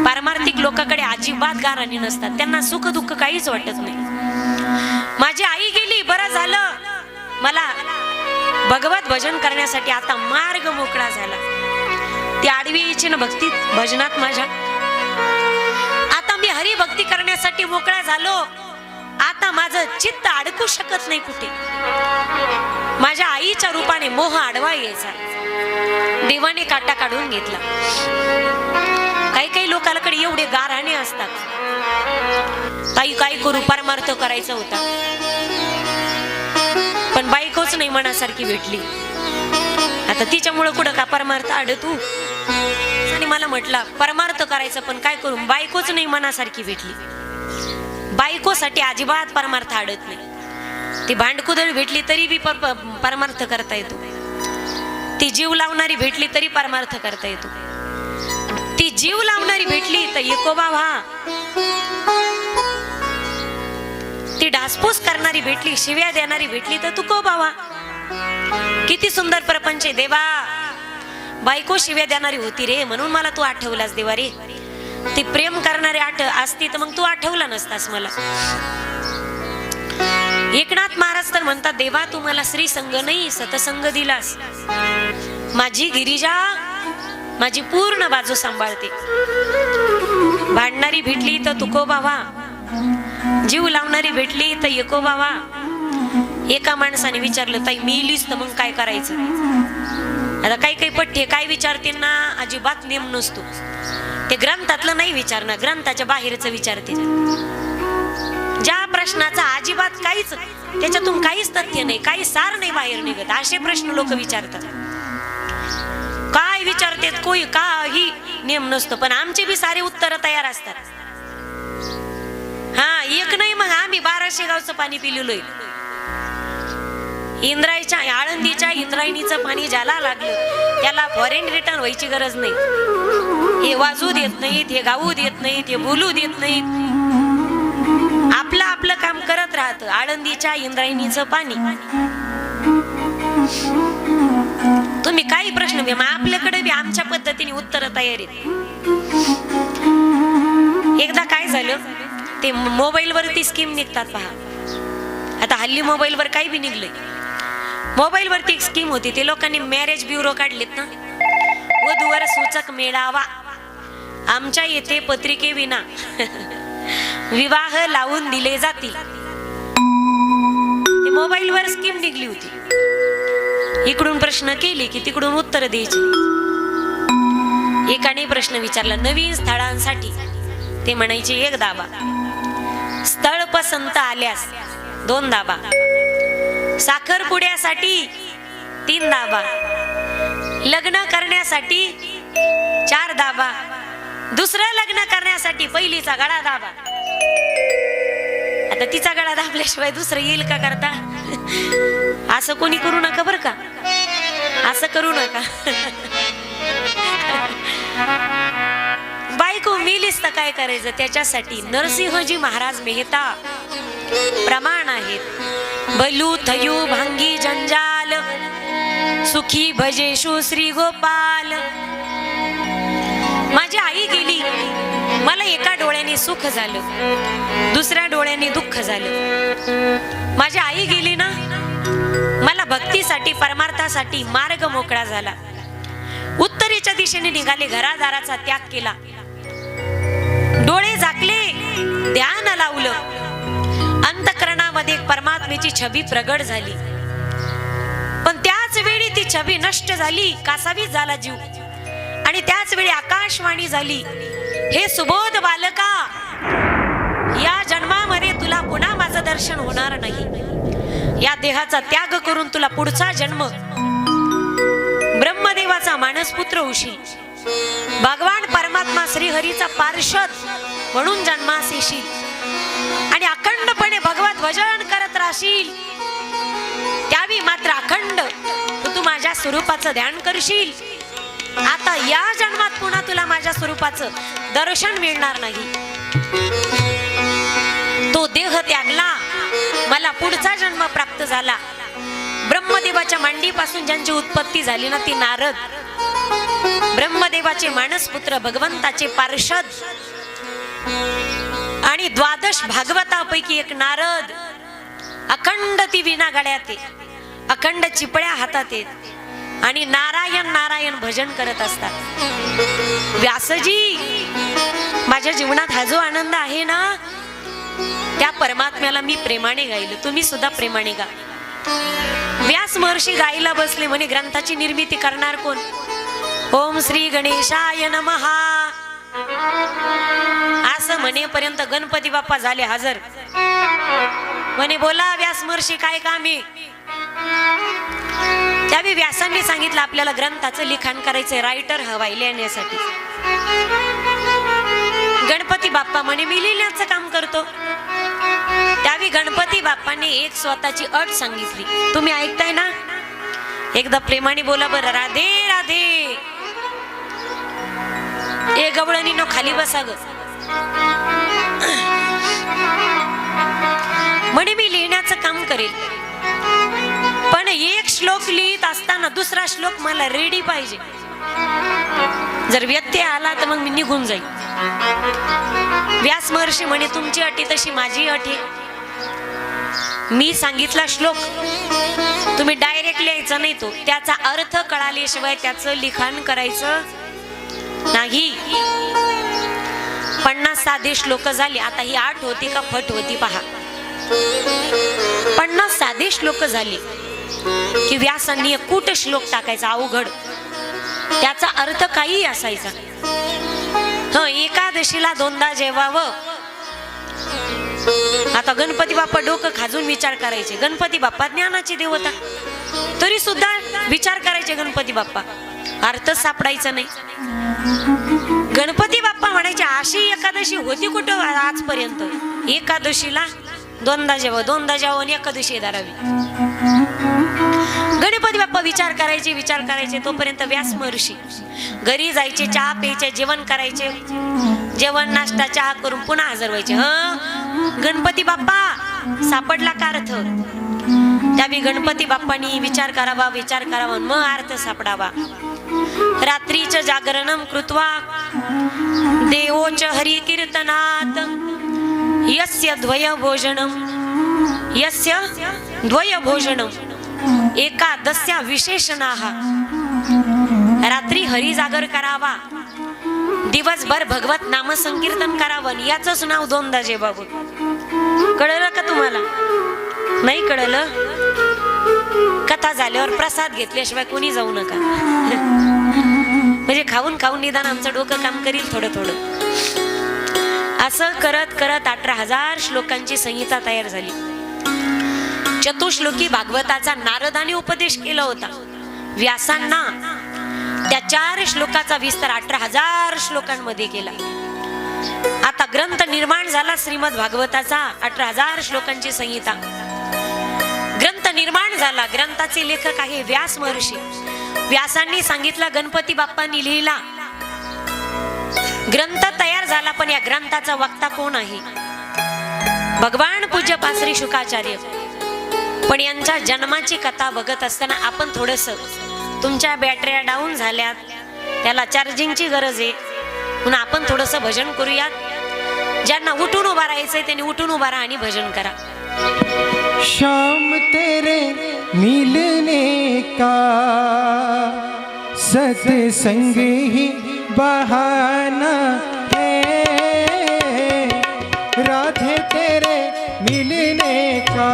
पारमार्थिक लोकांकडे अजिबात गाराणी नसतात. त्यांना सुख दुःख काहीच वाटत नाही. माझी आई गेली, बरं झालं, मला भगवत भजन करण्यासाठी आता मार्ग मोकळा झाला. ती आडवी यायची ना भक्तीत भजनात माझ्या, आता मी हरिभक्ती करण्यासाठी मोकळा झालो. आता माझं चित्त अडकू शकत नाही कुठे. माझ्या आईच्या रूपाने मोह आडवा यायचा, देवाने काटा काढून घेतला. काही काही लोकांकडे एवढे गाराणे असतात, ताई काय करू, परमार्थ करायचा होता, पण बायकोच नाही मनासारखी भेटली. आता तिच्यामुळे कुठं का परमार्थ आड तू. आणि मला म्हटलं परमार्थ करायचं, पण काय करू, बायकोच नाही मनासारखी भेटली. बायकोसाठी अजिबात परमार्थ आडत नाही. ती भांडकुदळ भेटली तरी बी परमार्थ करता येतो. ती जीव लावणारी भेटली तरी परमार्थ करता येतो. ती जीव लावणारी भेटली तर एकोबा व्हा. ती ढासपूस करणारी भेटली, शिव्या देणारी भेटली तर तुकोबा व्हा. किती सुंदर प्रपंच आहे देवा. बायको शिव्या देणारी होती रे, म्हणून मला तू आठवलास देवा रे. ती प्रेम करणारी असती तर मग तू आठवला नसतास मला. एकनाथ महाराज तर म्हणतात, देवा तू मला श्री संग नाही सतसंग दिलास. माझी गिरिजा माझी पूर्ण बाजू सांभाळते. भांडणारी भेटली तर तुकोबा व्हा, जीव लावणारी भेटली तर एकोबा व्हा. एका माणसाने विचारलं, ताई मिलीस तर मग काय करायचं. आता काही काही पठ्ठे काय विचारते ना, अजिबात नेम नसतो. ते ग्रंथातलं नाही विचारणार, ग्रंथाच्या बाहेरचं विचारते. ज्या प्रश्नाचा अजिबात काहीच त्याच्यातून काहीच तथ्य नाही, काही सार नाही बाहेर निघत, असे प्रश्न लोक विचारतात. काय विचारते कोई काही नेम नसतो, पण आमचे बी सारे उत्तर तयार असतात. हा एक नाही, मग आम्ही 1200 गावचं पाणी पिलेलोय. इंद्रायच्या आळंदीच्या इंद्रायणीचं पाणी ज्याला लागलं त्याला फॉरेन रिटर्न व्हायची गरज नाही. हे वाजू देत नाहीत, हे गाऊ देत नाहीत, हे बोलू देत नाहीत. आपलं आपलं काम करत राहतं. आळंदीच्या इंद्रायणीचं पाणी. तुम्ही काही प्रश्न घ्या, मग आपल्याकडे बी आमच्या पद्धतीने उत्तर तयार आहेत. एकदा काय झालं, ते मोबाईल वरती स्कीम निघतात पहा. आता हल्ली मोबाईल वर काही बी निघलंय. मोबाईल वरती एक स्कीम होती, ते लोकांनी मॅरेज ब्युरो काढलेत ना. वधूवर सूचक मेळावा, आमच्या येथे पत्रिके विना विवाह लावून दिले जातील. ते मोबाईल वर स्कीम निघली होती. इकडून प्रश्न केले की तिकडून उत्तर द्यायची. एकाने प्रश्न विचारला, नवीन स्थळांसाठी ते म्हणायचे 1 दाबा, स्थळ पसंत आल्यास 2 दाबा, साखरपुड्यासाठी 3 दाबा, लग्न करण्यासाठी 4 दाबा, दुसरं लग्न करण्यासाठी पहिलीचा गळा दाबा. आता तिचा गळा दाबल्याशिवाय दुसरं येईल का करता? असं कोणी करू नका बरं का, असं करू नका. बायको मेलीस तर काय करायचं? त्याच्यासाठी नरसिंहजी महाराज मेहता प्रमाण आहेत. बलू थयू भांगी जंजाल, सुखी भजेशु श्री गोपाल. माझी आई गेली, मला एका डोळ्याने सुख झालं, दुसऱ्या डोळ्याने दुःख झालं. माझी आई गेली ना, मला भक्तीसाठी परमार्थासाठी मार्ग मोकळा झाला. उत्तरेच्या दिशेने निघाले, घरादाराचा त्याग केला, डोळे झाकले, ध्यान लावलं. अंतःकरणामध्ये एक परमात्म्याची छबी प्रगट झाली. पण त्याच वेळी ती छबी नष्ट झाली, कासावीस झाला जीव. आणि त्याच वेळी आकाशवाणी झाली, हे सुबोध बालका, या जन्मामध्ये तुला पुन्हा माझं दर्शन होणार नाही. या देहाचा त्याग करून तुला पुढचा जन्म ब्रह्मदेवाचा मानसपुत्र होशील, भगवान परमात्मा श्रीहरीचा पार्षद म्हणून जन्मास येशील आणि अखंडपणे भगवत भजन करत राहशील. त्यावेळी मात्र अखंड तू माझ्या स्वरूपाचं ध्यान करशील. आता या जन्मात पुन्हा तुला माझ्या स्वरूपाचं दर्शन मिळणार नाही. तो देह त्यागला, मला पुढचा जन्म प्राप्त झाला. ब्रह्मदेवाच्या मांडीपासून ज्यांची उत्पत्ती झाली ना, ती नारद, ब्रह्मदेवाचे मानसपुत्र, भगवंताचे पार्षद आणि 12 भागवतापैकी एक नारद. अखंड ती विना गळ्यात आहे, अखंड चिपळ्या हातात आहेत आणि नारायण नारायण भजन करत असतात. व्यासजी, माझ्या जीवनात हा जो आनंद आहे ना, त्या परमात्म्याला मी प्रेमाने गायलो, तुम्ही सुद्धा प्रेमाने गा. व्यास महर्षी गायला बसले, म्हणे ग्रंथाची निर्मिती करणार कोण? ओम श्री गणेशाय नमः असं म्हणेपर्यंत गणपती बाप्पा झाले हजर. म्हणे बोला व्यास महर्षी, काय काम आहे? त्यावेळी व्यासांनी सांगितलं, आपल्याला ग्रंथाचं लिखाण करायचंय, रायटर हवाय लिहिण्यासाठी. गणपती बाप्पा म्हणे मी लिहिण्याचं काम करतो. त्यावेळी गणपती बाप्पांनी एक स्वतःची अट सांगितली, तुम्ही ऐकताय ना? एकदा प्रेमाने बोला बरं, राधे राधे. ए गवळणीनो, खाली बसा ग. म्हणे मी लिहिण्याचं काम करेल, पण एक श्लोक लिहित असताना दुसरा श्लोक मला रेडी पाहिजे. जर व्यत्यय आला तर मग मी निघून जाईल. व्यास महर्षी म्हणे तुमची अटी तशी माझी अट आहे. मी सांगितला श्लोक तुम्ही डायरेक्ट लिहायचा नाही, तो त्याचा अर्थ कळाल्याशिवाय त्याचं लिखाण करायचं नाही. 50 साधे श्लोक झाले. आता ही 8 होती का फट होती पहा. 50 साधे श्लोक झाले की व्यासांनी एक कूट श्लोक टाकायचा अवघड, त्याचा अर्थ काही असायचा. एकादशीला 2दा जेवावं. आता गणपती बाप्पा डोकं खाजून विचार करायचे. गणपती बाप्पा ज्ञानाची देवता, तरी सुद्धा विचार करायचे गणपती बाप्पा, अर्थ सापडायचा नाही. गणपती बाप्पा म्हणायचे अशी एकादशी होती कुठं आजपर्यंत? एकादशीला 2दा जेवा, 2दा जेवा आणि एकादशी धरावी. गणपती बाप्पा विचार करायचे. तोपर्यंत व्यास महर्षी घरी जायचे, चहा प्यायचे, जेवण करायचे, जेवण नाश्ता चहा करून पुन्हा हजर व्हायचे. गणपती बाप्पा सापडला का अर्थ? त्यावेळी गणपती बाप्पांनी विचार करावा मग अर्थ सापडावा. रात्रीच जागरणम कृत्वा देवोच हरि कीर्तनात यस्य द्वय भोजनम एकादस्या विशेषणाः. रात्री हरी जागर करावा, दिवसभर भगवत नाम संकीर्तन करावं. याचंच नाव 2दा जेवावं. कळलं का तुम्हाला? नाही कळलं? कथा झाल्यावर प्रसाद घेतल्याशिवाय कोणी जाऊ नका. म्हणजे खाऊन निदान आमचं डोकं काम करील थोडं. असं करत करत 18,000 श्लोकांची संहिता तयार झाली. चतुश्लोकी भागवताचा नारदाने उपदेश केला होता व्यासांना. त्या 4 श्लोकाचा विस्तार 18,000 श्लोकांमध्ये केला. आता ग्रंथ निर्माण झाला श्रीमद भागवताचा 18,000 श्लोकांची संहिता. ग्रंथ निर्माण झाला. ग्रंथाचे लेखक आहे व्यास महर्षी. व्यासांनी सांगितलं, गणपती बाप्पांनी लिहिला, ग्रंथ तयार झाला, पण या ग्रंथाचा वक्ता कोण आहे? भगवान पूज्य पाश्री शुकाचार्य. पण यांच्या जन्माची कथा बघत असताना आपण थोडस, तुमच्या बॅटऱ्या डाऊन झाल्यात, त्याला चार्जिंगची गरज आहे, म्हणून आपण थोडस भजन करूयात. ज्यांना उठून उभा राहायचंय त्यांनी उठून उभा राहा आणि भजन करा. शाम तेरे मिलने का सत्संग ही बहाना है, राधे तेरे मिलने का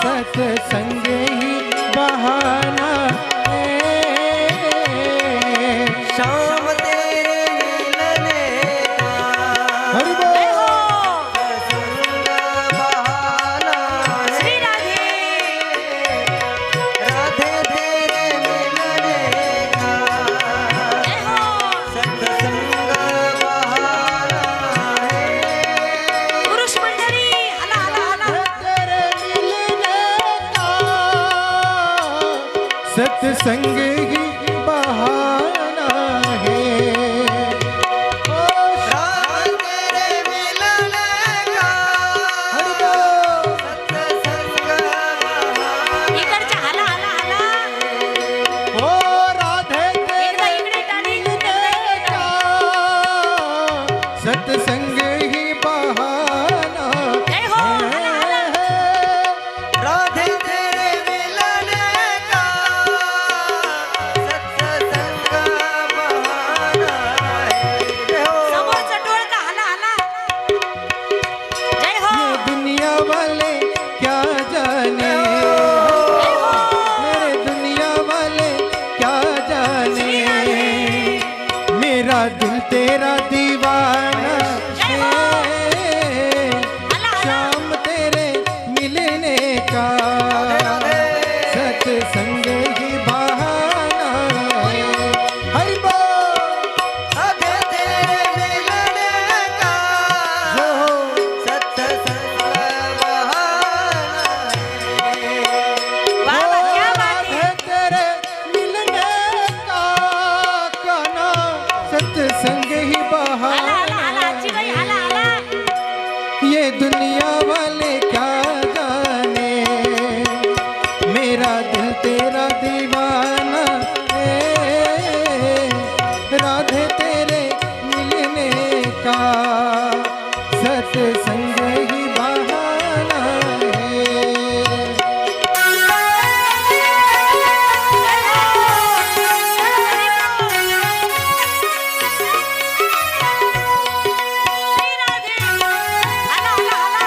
सत्संग ही बहाना है, श्याम तेरे मिलने का हरि बोल. सत्संग बहाना है. श्री राधे. राधे तेरे मिलने का जय हो. सत्संग बहाना है. पुरुष मंडळी, हला हला हला. तेरे मिलने का सत्संग ही बहाना है. राधे तेरे मिलने का हरि बोल. सत्संग बहाना. इकडच्या हला हला हला. ओ राधे एकदा तेरे इकडे टाळी, एकदा मिलने इकडे. का सत्संग ही बहाना जय हो. हला हला. है. राधे तेरे मिलने का सत्संग बहाना है. जय हो. समोरचं डोळका हला हला. जय हो. ये दुनिया वाले क्या जाने, जय हो. मेरे दुनिया वाले क्या जाने, मेरा दिल तेरा दीवाना है, शाम तेरे मिलने का सत्संग ही बहाना है. हरि बोल. राधे तेरे मिलने का जो सत्संग बहाना है. वाह वाह, क्या बात है. राधे तेरे मिलने का काना सत्संग ही हला बहाना हला हला. आजी बाई हला हला. ये दुनिया वाले क्या जाने, मेरा दिल तेरा दीवाना है, राधे तेरे मिलने का सत्संग ही बहाना है. श्री राधे. हला हला हला.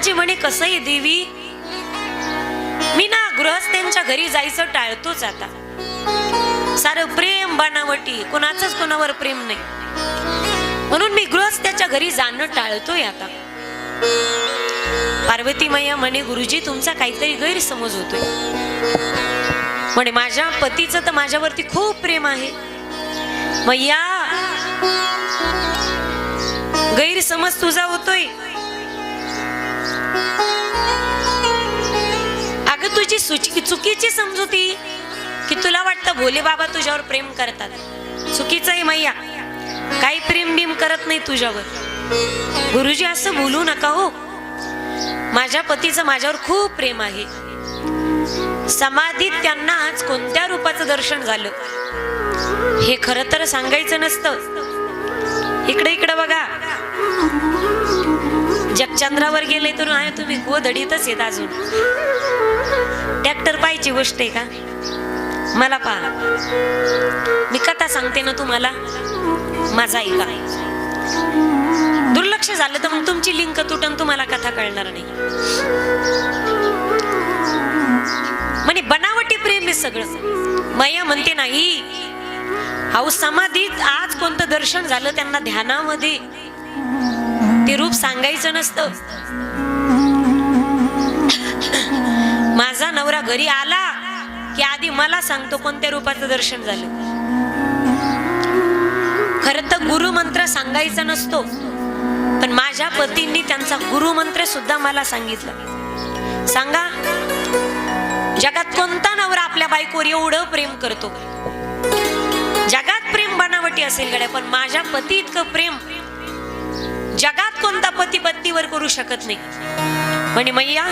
नारदजी म्हणे कसं आहे देवी, मी ना गृहस्थांच्या घरी जायचं टाळतोच आता. सारं प्रेम बनावटी, कोणाचंच कोणावर प्रेम नाही, म्हणून मी गृहस्थाच्या घरी जाणं टाळतोय आता. पार्वती मैया म्हणे गुरुजी तुमचा काहीतरी गैरसमज होतोय. म्हणे माझ्या पतीचं तर माझ्यावरती खूप प्रेम आहे. मैया गैरसमज तुझा होतोय. अगं तुझी चुकीची समजुती की तुला वाटतं भोले बाबा तुझ्यावर प्रेम करतात. चुकीचं आहे मैया, काही प्रेम बिम करत नाही तुझ्यावर. गुरुजी असं बोलू नका हो, माझ्या पतीचं माझ्यावर खूप प्रेम आहे. समाधीत त्यांना आज कोणत्या रूपाचं दर्शन झालं हे खरं तर सांगायचं नसतं. इकडे इकडे बघा, जगचंद्रावर गेले तर आहे तुम्ही गोधडीतच येत अजून. ट्रॅक्टर पाहायची गोष्ट आहे का? मला पहा, मी कथा सांगते ना तुम्हाला, माझा ऐका. दुर्लक्ष झालं तर मग तुमची लिंक तुटून तुम्हाला कथा कळणार नाही. म्हणे बनावटी प्रेम आहे सगळं. मैया म्हणते नाही, अहो समाधीत आज कोणतं दर्शन झालं त्यांना ध्यानामध्ये, ते रूप सांगायचं नसतं. माझा नवरा घरी आला की आधी मला सांगतो कोणत्या रूपाचं दर्शन झालं. खरं तर गुरुमंत्र सांगायचा नसतो, पण माझ्या पतींनी त्यांचा गुरुमंत्र सुद्धा मला सांगितलं. सांगा, जगात कोणता नवरा आपल्या बायकोवर एवढं प्रेम करतो? जगात प्रेम बनावटी असेल गड्या, पण माझ्या पती इतकं प्रेम जगात कोणता पती पत्नीवर करू शकत नाही. म्हणे मैया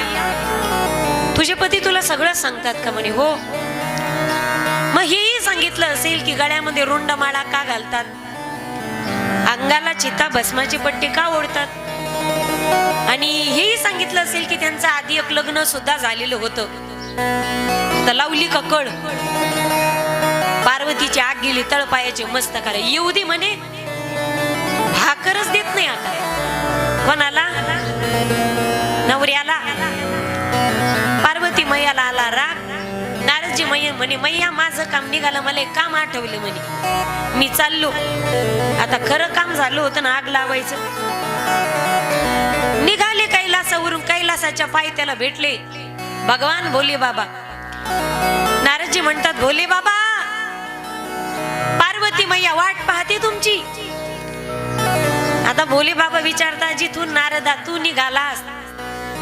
तुझे पती तुला सगळं सांगतात का? म्हणे हो. मग हेही सांगितलं असेल की गळ्यामध्ये रुंड माळा का घालतात, अंगाला चिता भस्माची पट्टी का ओढतात, आणि हेही सांगितलं असेल की त्यांचं आधी एक लग्न सुद्धा झालेलं होतं, तर लावली ककळ, पार्वतीची आग गेली तळपायाचे मस्त करा. येऊ दे म्हणे, भाकरच देत नाही आता. कोणाला? नवऱ्याला. पार्वती मैयाला आला राग. नारदजी मैया म्हणे मैया माझं काम निघालं, मला एक काम आठवलं म्हणे, मी चाललो. आता खरं काम झालं होतं ना, आग लावायचं. निघाले कैलासावरून, कैलासाच्या पायथ्याला भेटले भगवान भोले बाबा. नारदजी म्हणतात भोले बाबा, पार्वती मैया वाट पाहते तुमची. आता भोले बाबा विचारतात, जिथून नारदा तू निघालास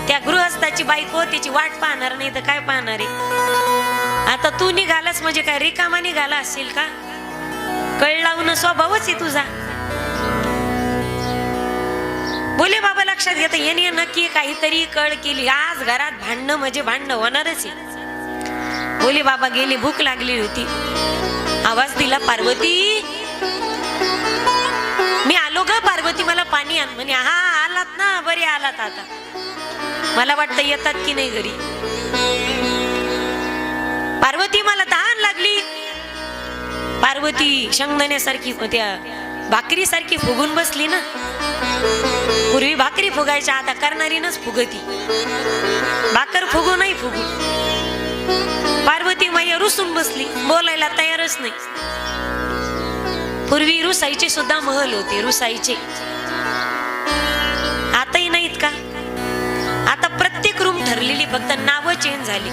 त्या गृहस्थाची बायको त्याची वाट पाहणार नाही तर काय पाहणार आहे? आता तू निघालास म्हणजे काय रिकामा निघाला असेल का? कळ लावून स्वभावच आहे तुझा. भोले बाबा लक्षात घेता, याने नक्की काहीतरी कळ केली. आज घरात भांडणं म्हणजे भांडणं होणारच आहे. भोले बाबा गेले, भूक लागली होती. आवाज दिला, पार्वती मी आलो ग. पार्वती मला पाणी आण. म्हणे हा आलात ना, बरे आलात. आता मला वाटतं येतात की नाही घरी. पार्वती मला तहान लागली. पार्वती शेंगदाण्यासारखी, त्या भाकरी सारखी फुगून बसली ना. पूर्वी भाकरी फुगायच्या, आता करणारीनच फुगती. भाकर फुगू नाही फुगू. पार्वती मैया रुसून बसली, बोलायला तयारच नाही. पूर्वी रुसाईचे सुद्धा महल होते, रुसाईचे. आताही नाहीत का? आता प्रत्येक रूम ठरलेली, फक्त नाव चेंज झाली.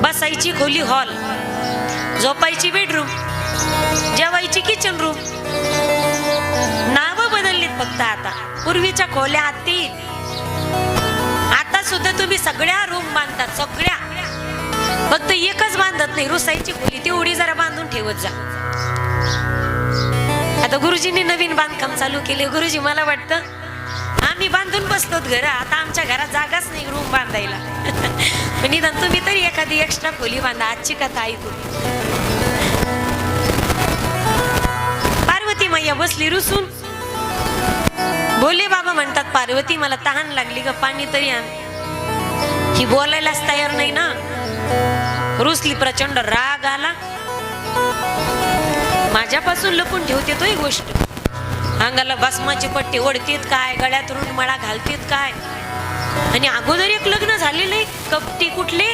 बसायची खोली हॉल, झोपायची बेडरूम, जेवायची किचन रूम. नाव बदललीत फक्त. आता पूर्वीच्या खोल्या आती, आता सुद्धा तुम्ही सगळ्या रूम बांधतात, सगळ्या. फक्त एकच बांधत नाही, रुसाईची खोली तेवढी जरा बांधून ठेवत जा. आता गुरुजींनी नवीन बांधकाम चालू केले. गुरुजी मला वाटतं आम्ही बांधून बसतो घर, आता आमच्या घरात जागाच नाही रूम बांधायला. निदान तुम्ही तरी एखादी एक्स्ट्रा खोली बांधा. आजची कथा ऐकू. पार्वती मैया बसली रुसून. भोले बाबा म्हणतात पार्वती मला तहान लागली ग, पाणी तरी आण. ही बोलायलाच तयार नाही ना. रुसली, प्रचंड राग आला. माझ्यापासून लपून ठेवते तो ही गोष्ट. अंगाला भस्माची पट्टी ओढतीत काय, गळ्यात रुंडमाळा घालतीत काय, आणि अगोदर एक लग्न झालेले कपटी कुठले.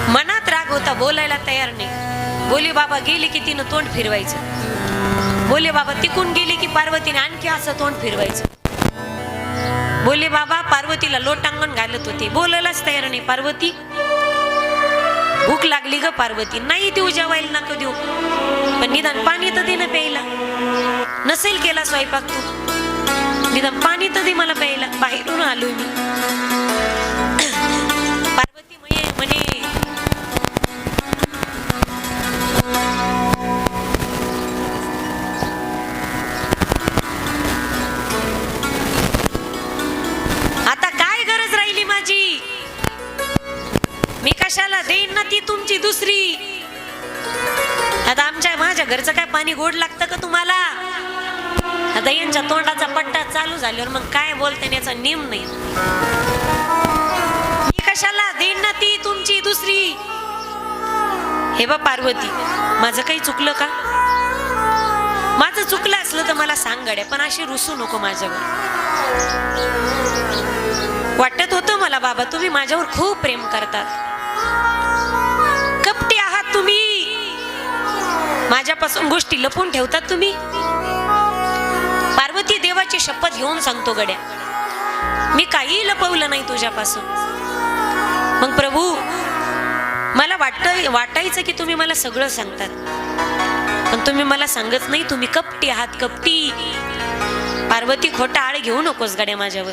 मनात राग होता, बोलायला तयार नाही. बोले बाबा गेली की तिनं तोंड फिरवायचं. बोले बाबा तिकून गेली की पार्वतीने आणखी असं तोंड फिरवायचं. बोले बाबा पार्वतीला लोटांगण घालत होते, बोलायलाच तयार नाही. पार्वती भूक लागली ग पार्वती. नाही देऊ जेवायला नको देऊ, पण निदान पाणी तर दे ना प्यायला. नसेल केला स्वयंपाक तू, निदान पाणी तर दे मला प्यायला, बाहेरून आलोय मी. पार्वती म्हणे आता काय गरज राहिली माझी, मी कशाला देईन ना ती तुमची दुसरी. आता माझ्या घरचं काय पाणी गोड लागतं का तुम्हाला. आता यांच्या तोंडाचा पट्टा चालू झाल्यावर मग काय बोलते याचा नेम नाही. मी कशाला देईन ना ती तुमची दुसरी. हे बा पार्वती, माझं काही चुकलं का. माझं चुकलं असलं तर मला सांग गड्या, पण अशी रुसू नको माझ्यावर. वाटत होतं मला बाबा तुम्ही माझ्यावर खूप प्रेम करतात. कपटी आहात तुम्ही, माझ्यापासून गोष्टी लपून ठेवतात तुम्ही. पार्वती देवाची शपथ घेऊन सांगतो गड्या, मी काही लपवलं नाही तुझ्यापासून. मग प्रभू मला वाटायचं की तुम्ही मला सगळं सांगतात, पण तुम्ही मला सांगत नाही. तुम्ही कपटी आहात, कपटी. पार्वती खोटा आळ घेऊ नकोस गड्या माझ्यावर.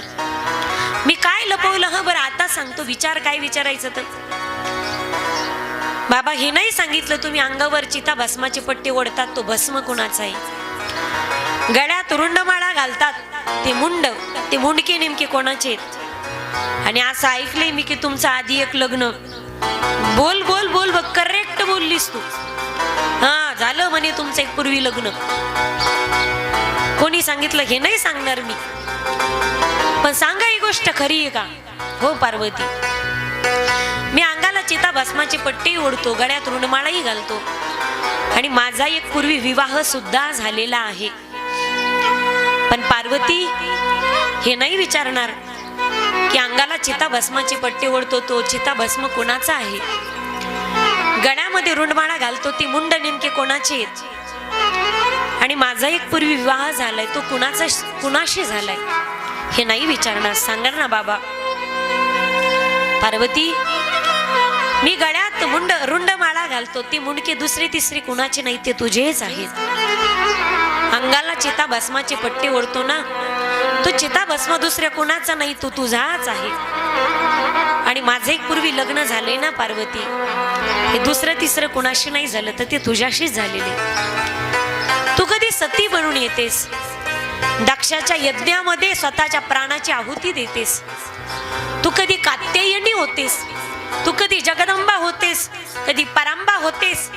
मी काय लपवलं हा बरं आता सांगतो. विचार काय विचारायचं तर. बाबा हे नाही सांगितलं तुम्ही अंगावर चिता भस्माची पट्टी ओढतात, तो भस्म कुणाचा आहे. गळ्यात रुंडमाळा घालतात, ते मुंडके नेमके कोणाचे आहेत. आणि असं ऐकलंय मी की तुमचं आधी एक लग्न. बोल बोल बोल बघ, करेक्ट बोललीस तू. हा झालं म्हणे तुमचं एक पूर्वी लग्न. कोणी सांगितलं हे नाही सांगणार मी, पण सांगा ही गोष्ट खरी आहे का. हो पार्वती, मी अंगाला चिता भस्माची पट्टी ओढतो, गळ्यात रुंडमाळाही घालतो, आणि माझा एक पूर्वी विवाह सुद्धा झालेला आहे. पण पार्वती हे नाही विचारणार की अंगाला चिता भस्माची पट्टी ओढतो, तो चिता भस्म कोणाचा आहे. गळ्यामध्ये रुंडमाळा घालतो, ती मुंड नेमके कोणाचे आहेत. आणि माझा एक पूर्वी विवाह झालाय, तो कुणाशी झालाय हे नाही विचारणार. सांगा ना बाबा. पार्वती मी गळ्यात रुंडमाळा घालतो, ती मुंडके दुसरी तिसरी कुणाची नाही, ते तुझेच आहेत. अंगाला चिता भस्माची पट्टी ओढतो ना, तो चिता भस्म दुसऱ्या कुणाचा नाही, तो तुझाच आहे. आणि माझे एक पूर्वी लग्न झाले ना पार्वती, हे दुसरं तिसरं कुणाशी नाही झालं, तर ते तुझ्याशीच झालेले. तू कधी सती बनून येतेस, दक्षाच्या यज्ञामध्ये स्वतःच्या प्राणाची आहुती देतेस. तू कधी कात्यायनी होतेस, तू कधी जगदंबा होतेस, कधी परांबा होतेस,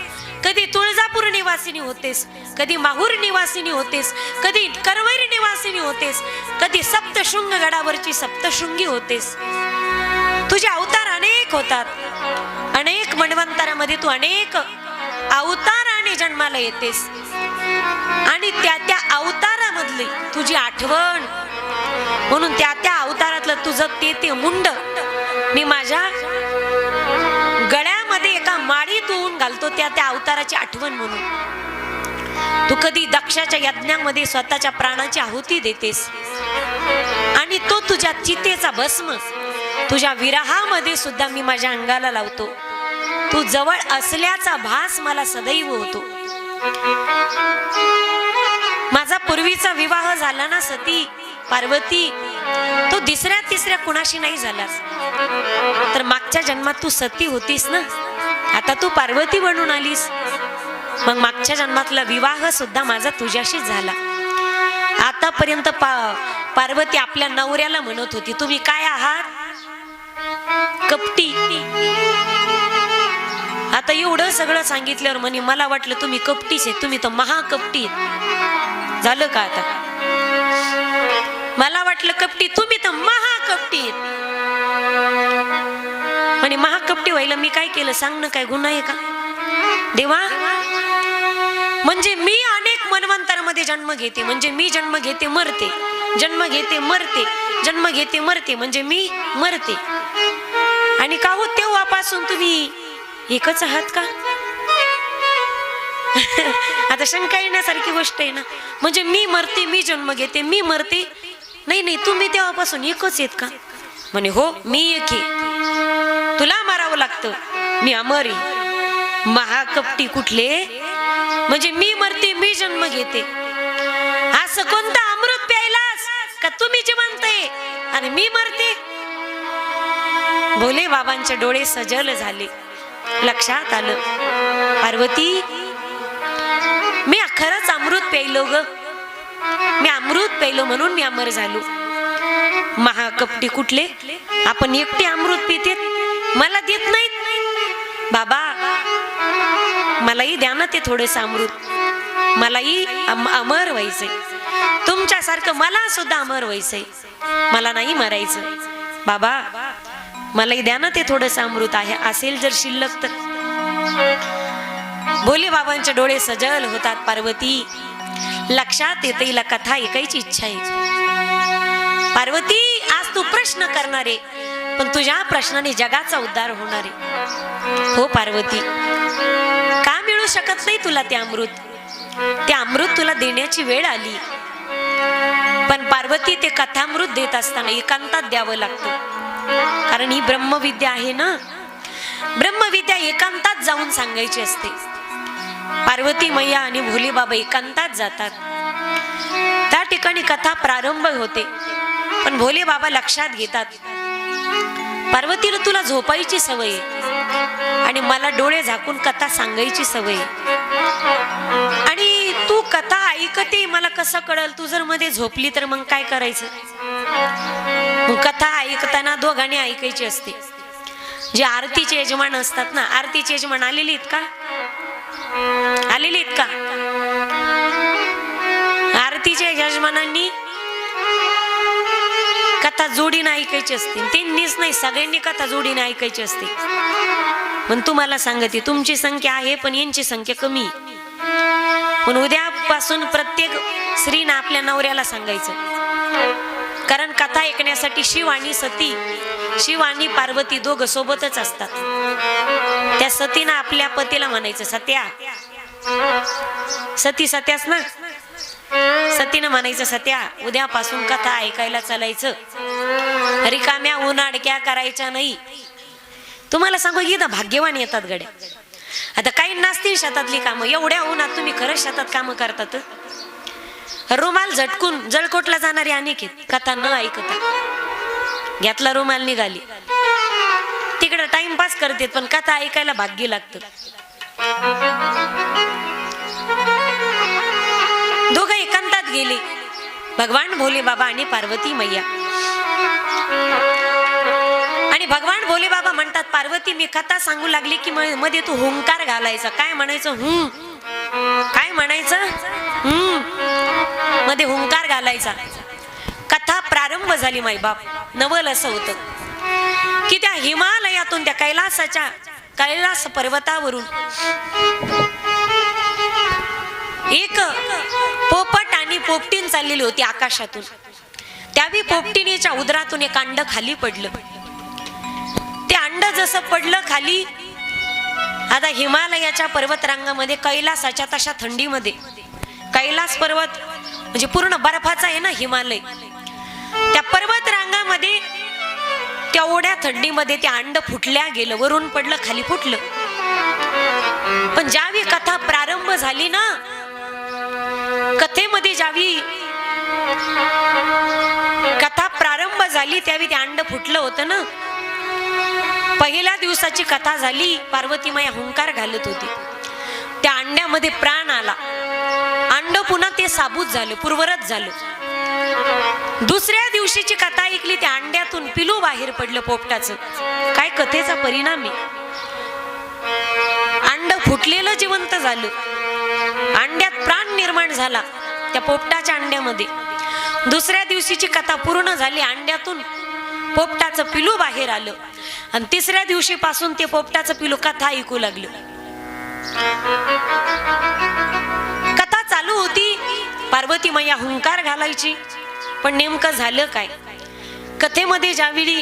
कधी तुळजापूर निवासिनी होतेस, कधी माहूर निवासिनी होतेस, कधी करवैरी निवासिनी होतेस, कधी सप्तशृंग गडावरची सप्तशृंगी होतेस. तुझे अवतार अनेक होतात. अनेक मन्वंतरामध्ये तू अनेक अवताराने जन्माला येतेस, आणि त्या अवतारामधली तुझी आठवण म्हणून त्या अवतारातलं तुझं ते मुंड मी माझ्या गळ्यामध्ये एका माळीत ओवून घालतो, त्या अवताराची आठवण म्हणून. तू कधी दक्षाच्या यज्ञामध्ये स्वतःच्या प्राणाची आहुती देतेस, आणि तो तुझ्या चितेचा भस्म तुझ्या विरहामध्ये सुद्धा मी माझ्या अंगाला लावतो. तू जवळ असल्याचा भास मला सदैव होतो. माझा पूर्वीचा विवाह झाला ना सती पार्वती, तो दुसऱ्या तिसऱ्या कुणाशी नाही झालास, तर मागच्या जन्मात तू सती होतीस ना, आता तू पार्वती बनून आलीस. मग मागच्या जन्मातला विवाह सुद्धा माझा तुझ्याशीच झाला. आतापर्यंत पार्वती आपल्या नवऱ्याला म्हणत होती तुम्ही काय आहात, कपटी. आता एवढं सगळं सांगितल्यावर म्हणे मला वाटलं तुम्ही कपटीच आहे, तुम्ही तर महाकपटी झालं का. आता मला वाटलं कपटी, तुम्ही तर महाकपटी म्हणे. महाकपटी व्हायला मी काय केलं सांग ना, काय गुन्हा आहे का देवा. म्हणजे मी अनेक मन्वंतरामध्ये जन्म घेते, म्हणजे मी जन्म घेते मरते, जन्म घेते मरते, जन्म घेते मरते, म्हणजे मी मरते. आणि का हो तेव्हापासून तुम्ही एकच आहात का? आता शंका येण्यासारखी गोष्ट आहे ना. म्हणजे मी मरते, मी जन्म घेते, मी मरते. नाही नाही, तुम्ही तेव्हापासून एकच आहेत का? म्हणे हो, मी एक आहे. तुला मारावं लागतं, मी अमर आहे. महाकपटी कुठले? म्हणजे मी मरते, मी जन्म घेते. असं कोणतं अमृत प्यायलास का तुम्ही जिवंत आहे आणि मी मरते? भोले बाबांचे डोळे सजल झाले. लक्षात आलं, पार्वती मी खरंच अमृत प्यायलो ग, मी अमृत प्यायलो म्हणून मी अमर झालो. महाकपटी कुठले? आपण एकटे अमृत पिते, मला देत नाहीत. बाबा मलाही द्या ना ते थोडेस अमृत, मलाही अमर व्हायचंय. तुमच्यासारखं मला सुद्धा अमर व्हायचंय, मला नाही मरायचं. बाबा मलाही द्या ना ते थोडस अमृत आहे, असेल जर शिल्लक तर. भोले बाबांचे डोळे सजल होतात. पार्वती लक्षात येते, हिला कथा ऐकायची इच्छा आहे. पार्वती आज तू प्रश्न करणारे, पण तुझ्या प्रश्नाने जगाचा उद्धार होणार आहे. हो पार्वती, का मिळू शकत नाही तुला ते अमृत? ते अमृत तुला देण्याची वेळ आली, पण पार्वती ते कथामृत देत असताना एकांतात द्यावं लागतं. कारण ही ब्रह्मविद्या आहे ना, ब्रह्मविद्या एकांतात जाऊन सांगायची असते. पार्वती मैया आणि भोले बाबा एकांतात जातात. त्या ठिकाणी कथा प्रारंभ होते, पण भोले बाबा लक्षात घेतात, पार्वतीला तुला झोपायची सवय आणि मला डोळे झाकून कथा सांगायची सवय. आणि तू कथा ऐकते, मला कसं कळल? तू जर मध्ये झोपली तर मग काय करायचं? कथा ऐकताना दोघांनी ऐकायची असते. जे आरतीचे यजमान असतात ना, आरतीचे यजमान आलेले आहेत का? आलेले आहेत का? आरतीच्या यजमानांनी कथा जोडीने ऐकायची असते. त्यांनीच नाही, सगळ्यांनी कथा जोडीने ऐकायची असते. पण तुम्हाला सांगते, तुमची संख्या आहे पण यांची संख्या कमी. पण उद्यापासून प्रत्येक स्त्रीने आपल्या नवऱ्याला सांगायचं, कारण कथा ऐकण्यासाठी शिव आणि सती, शिव आणि पार्वती दोघं सोबतच असतात. त्या सतीनं आपल्या पतीला म्हणायचं, सत्या, सती सत्याच ना, सतीनं म्हणायचं, सत्या उद्यापासून कथा ऐकायला चालायचं, रिकाम्या उन्हाडक्या करायच्या नाही. तुम्हाला सांगू इथं भाग्यवान येतात गड्या. आता काही नसतील शेतातली कामं, एवढ्या उन्हात तुम्ही खरंच शेतात कामं करतात. रुमाल झटकून जळकोटला जाणारे अनेक आहेत, कथा न ऐकता. घेतला रुमाल निघाली तिकडे टाइमपास करतात, पण कथा ऐकायला भाग्य लागतं. दोघं एकांतात गेले, भगवान भोले बाबा आणि पार्वती मैया. आणि भगवान भोले बाबा म्हणतात, पार्वती मी कथा सांगू लागली की मध्ये तू हुंकार घालायचा. काय म्हणायचं? काय म्हणायचं? मध्ये हुंकार घालायचा. कथा प्रारंभ झाली. माई बाप नवल असं होतं की त्या हिमालयातून, त्या कैलास पर्वतावरून एक पोपट आणि पोपटीन चाललेली होती आकाशातून. त्यावेळी पोपटिनीच्या उदरातून एक अंड खाली पडलं. ते अंड जसं पडलं खाली, आता हिमालयाच्या पर्वतरांगामध्ये कैलासाच्या तशा थंडीमध्ये, कैलास पर्वत म्हणजे पूर्ण बर्फाचा आहे ना हिमालय, त्या पर्वत रांगामध्ये तेवढ्या थंडीमध्ये ते अंड फुटल्या गेलं, वरून पडलं खाली फुटलं. पण ज्यावेळी कथा प्रारंभ झाली ना, कथेमध्ये ज्यावेळी कथा प्रारंभ झाली त्यावेळी ते अंड फुटलं होतं ना. पहिल्या दिवसाची कथा झाली, पार्वती माया हुंकार घालत होती, त्या अंड्यामध्ये प्राण आला, अंड पुन्हा ते साबूत झालं, पूर्वरत झालं. दुसऱ्या दिवशीची कथा ऐकली, त्या अंड्यातून पिलू बाहेर पडलं पोपटाचं. काय कथेचा परिणाम आहे? अंड फुटलेलं जिवंत झालं, अंड्यात प्राण निर्माण झाला त्या पोपटाच्या अंड्यामध्ये. दुसऱ्या दिवशीची कथा पूर्ण झाली, अंड्यातून पोपटाचं पिलू बाहेर आलं, आणि तिसऱ्या दिवशीपासून ते पोपटाचं पिलू कथा ऐकू लागलं. चालू होती, पार्वती मैया हुंकार घालायची. पण नेमकं झालं काय? कथेमध्ये ज्यावेळी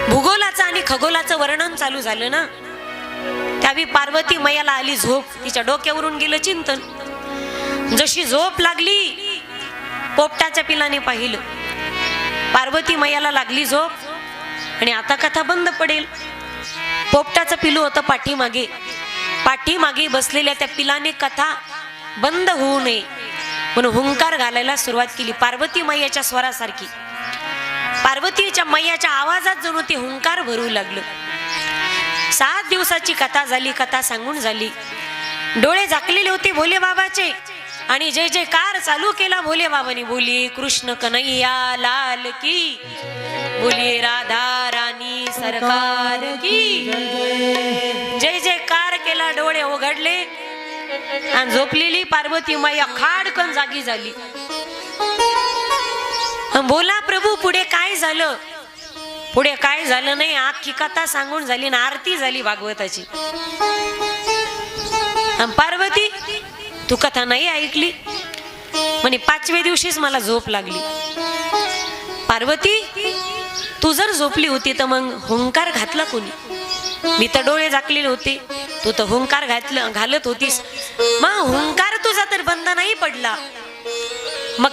भूगोलाचं आणि खगोलाचं वर्णन चालू झालं ना, त्यावेळी पार्वती मैयाला आली झोप. तिच्या डोक्यावरून गेलं चिंतन. जशी झोप लागली, पोपटाच्या पिलाने पाहिलं. पार्वती मैयाला लागली झोप आणि आता कथा बंद पडेल. पोपटाचं पिलू होतं पाठीमागे. पाठीमागे बसलेल्या त्या पिलाने कथा बंद होऊ नये म्हणून हुंकार घालायला सुरुवात केली. पार्वती मैयाच्या स्वरासारखी, पार्वतीच्या मैयाच्या आवाजात जणू ते हुंकार भरू लागलं. 7 दिवसाची कथा झाली. कथा सांगून झाली. डोळे झाकलेले होते भोले बाबाचे आणि जय जयकार चालू केला भोले बाबांनी. बोलिये कृष्ण कन्हैया लाल की, बोलिये राधा रानी सरकार की जय जयकार केला. डोळे उघडले आणि झोपलेली पार्वती मैया खाडकन जागी झाली. बोला प्रभू पुढे काय झालं? पुढे काय झालं नाही, अख्खी कथा सांगून झाली ना आरती झाली भागवताची. पार्वती तू कथा नाही ऐकली म्हणे, 5व्या दिवशीच मला झोप लागली. पार्वती तू जर झोपली होती तर मग हुंकार घातला कोणी? मी तर डोळे झाकलेले होते, तू तर हुंकार घालत होतीस. मग हुंकार तुझा तर बंद नाही पडला. मग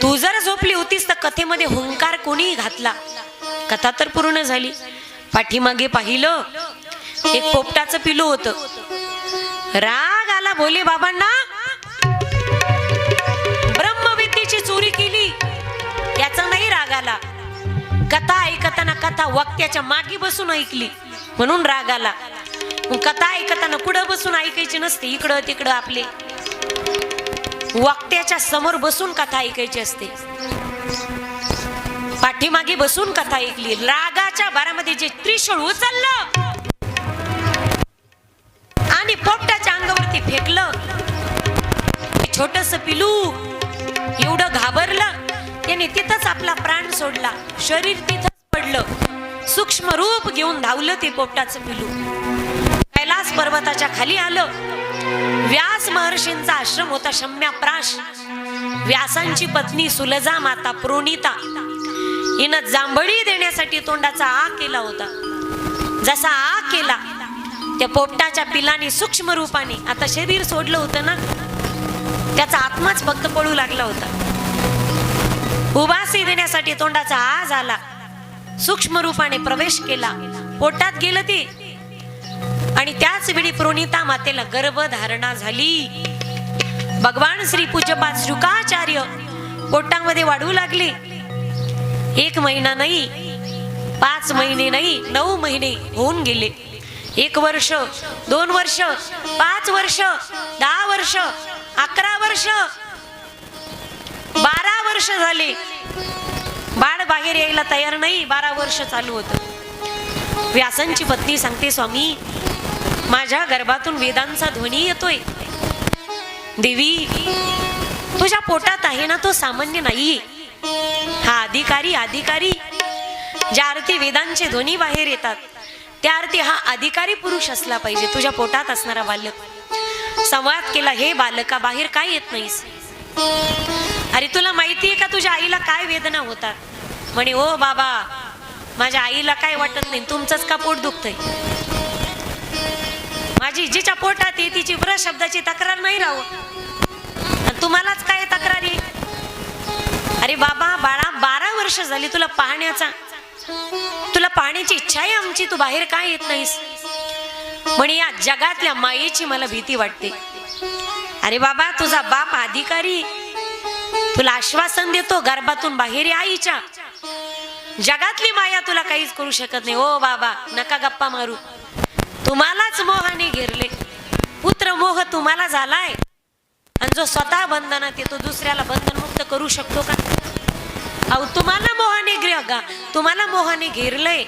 तू जर झोपली होतीस तर कथेमध्ये हुंकार कोणी घातला? कथा तर पूर्ण झाली. पाठीमागे पाहिलं, एक पोपटाचं पिलू होतं. राग आला भोले बाबांना. ब्रह्मविद्येची चोरी केली याचा नाही राग आला. कथा ऐकताना कथा वक्त्याच्या मागे बसून ऐकली म्हणून राग आला. कथा ऐकताना कुठं बसून ऐकायची नसते, इकडं तिकडं आपले वक्त्याच्या समोर बसून कथा ऐकायची असते. पाठीमागे बसून कथा ऐकली. रागाच्या भारामध्ये जे त्रिशूळ उचललं आणि पोपटाच्या अंगावरती फेकलं. छोटस पिलू एवढं घाबरलं, त्याने तिथंच आपला प्राण सोडला. शरीर तिथंच पडलं. सूक्ष्म रूप घेऊन धावलं ते पोपटाचं पिलू. कैलास पर्वताच्या खाली आलं. व्यास महर्षींचा आश्रम होता शम्याप्राश. व्यासांची पत्नी सुलजा माता प्रोनिता हिनं जांभळी देण्यासाठी तोंडाचा आ केला होता. जसा आ केला त्या पोपटाच्या पिलाने सूक्ष्म रूपाने, आता शरीर सोडलं होतं ना, त्याचा आत्माच फक्त पळू लागला होता. उभासी देण्यासाठी तोंडाचा आ झाला. सूक्ष्म रूपाने प्रवेश केला. पोटात गेलं ते आणि त्याच वेळी प्रोनिता मातेला गर्भधारणा झाली. भगवान श्री पूज्यपाद शुकाचार्य पोटामध्ये वाढू लागले. 1 महिना नाही, 5 महिने नाही, 9 महिने होऊन गेले. 1 वर्ष, 2 वर्ष, 5 वर्ष, 10 वर्ष, 11 वर्ष, 12 वर्ष झाले. बाळ बाहेर यायला तयार नाही. 12 वर्ष चालू होतं. व्यासांची पत्नी सांगते, स्वामी माझ्या गर्भातून वेदांचा ध्वनी येतोय. देवी तुझ्या पोटात आहे ना तो सामान्य नाहीये, हा अधिकारी. ज्या अर्थी वेदांचे ध्वनी बाहेर येतात त्या अर्थी हा अधिकारी पुरुष असला पाहिजे. तुझ्या पोटात असणारा बालक. संवाद केला, हे बालका बाहेर काय येत नाहीस? अरे तुला माहितीये का तुझ्या आईला काय वेदना होतात? म्हणे ओ बाबा माझ्या आईला काय वाटत नाही, तुमचंच का पोट दुखतंय? माझी जिच्या पोटात आहे तिची ब्र शब्दाची तक्रार नाही राहू, तुम्हालाच काय तक्रार आहे? अरे बाबा बाळा 12 वर्ष झाली तुला पाहण्याची इच्छा आहे आमची, तू बाहेर काय येत नाहीस? म्हणे या जगातल्या मायेची मला भीती वाटते. अरे बाबा तुझा बाप अधिकारी, तुला आश्वासन देतो गर्भातून बाहेर या आईच्या. जगातली माया तुला काहीच करू शकत नाही. ओ बाबा नका गप्पा मारू, तुम्हालाच मोहाने घेरले. पुत्र मोह तुम्हाला झालाय आणि जो स्वतः बंधनात येतो दुसऱ्याला बंधनमुक्त करू शकतो का? अहो तुम्हाला मोहाने घेरलंय.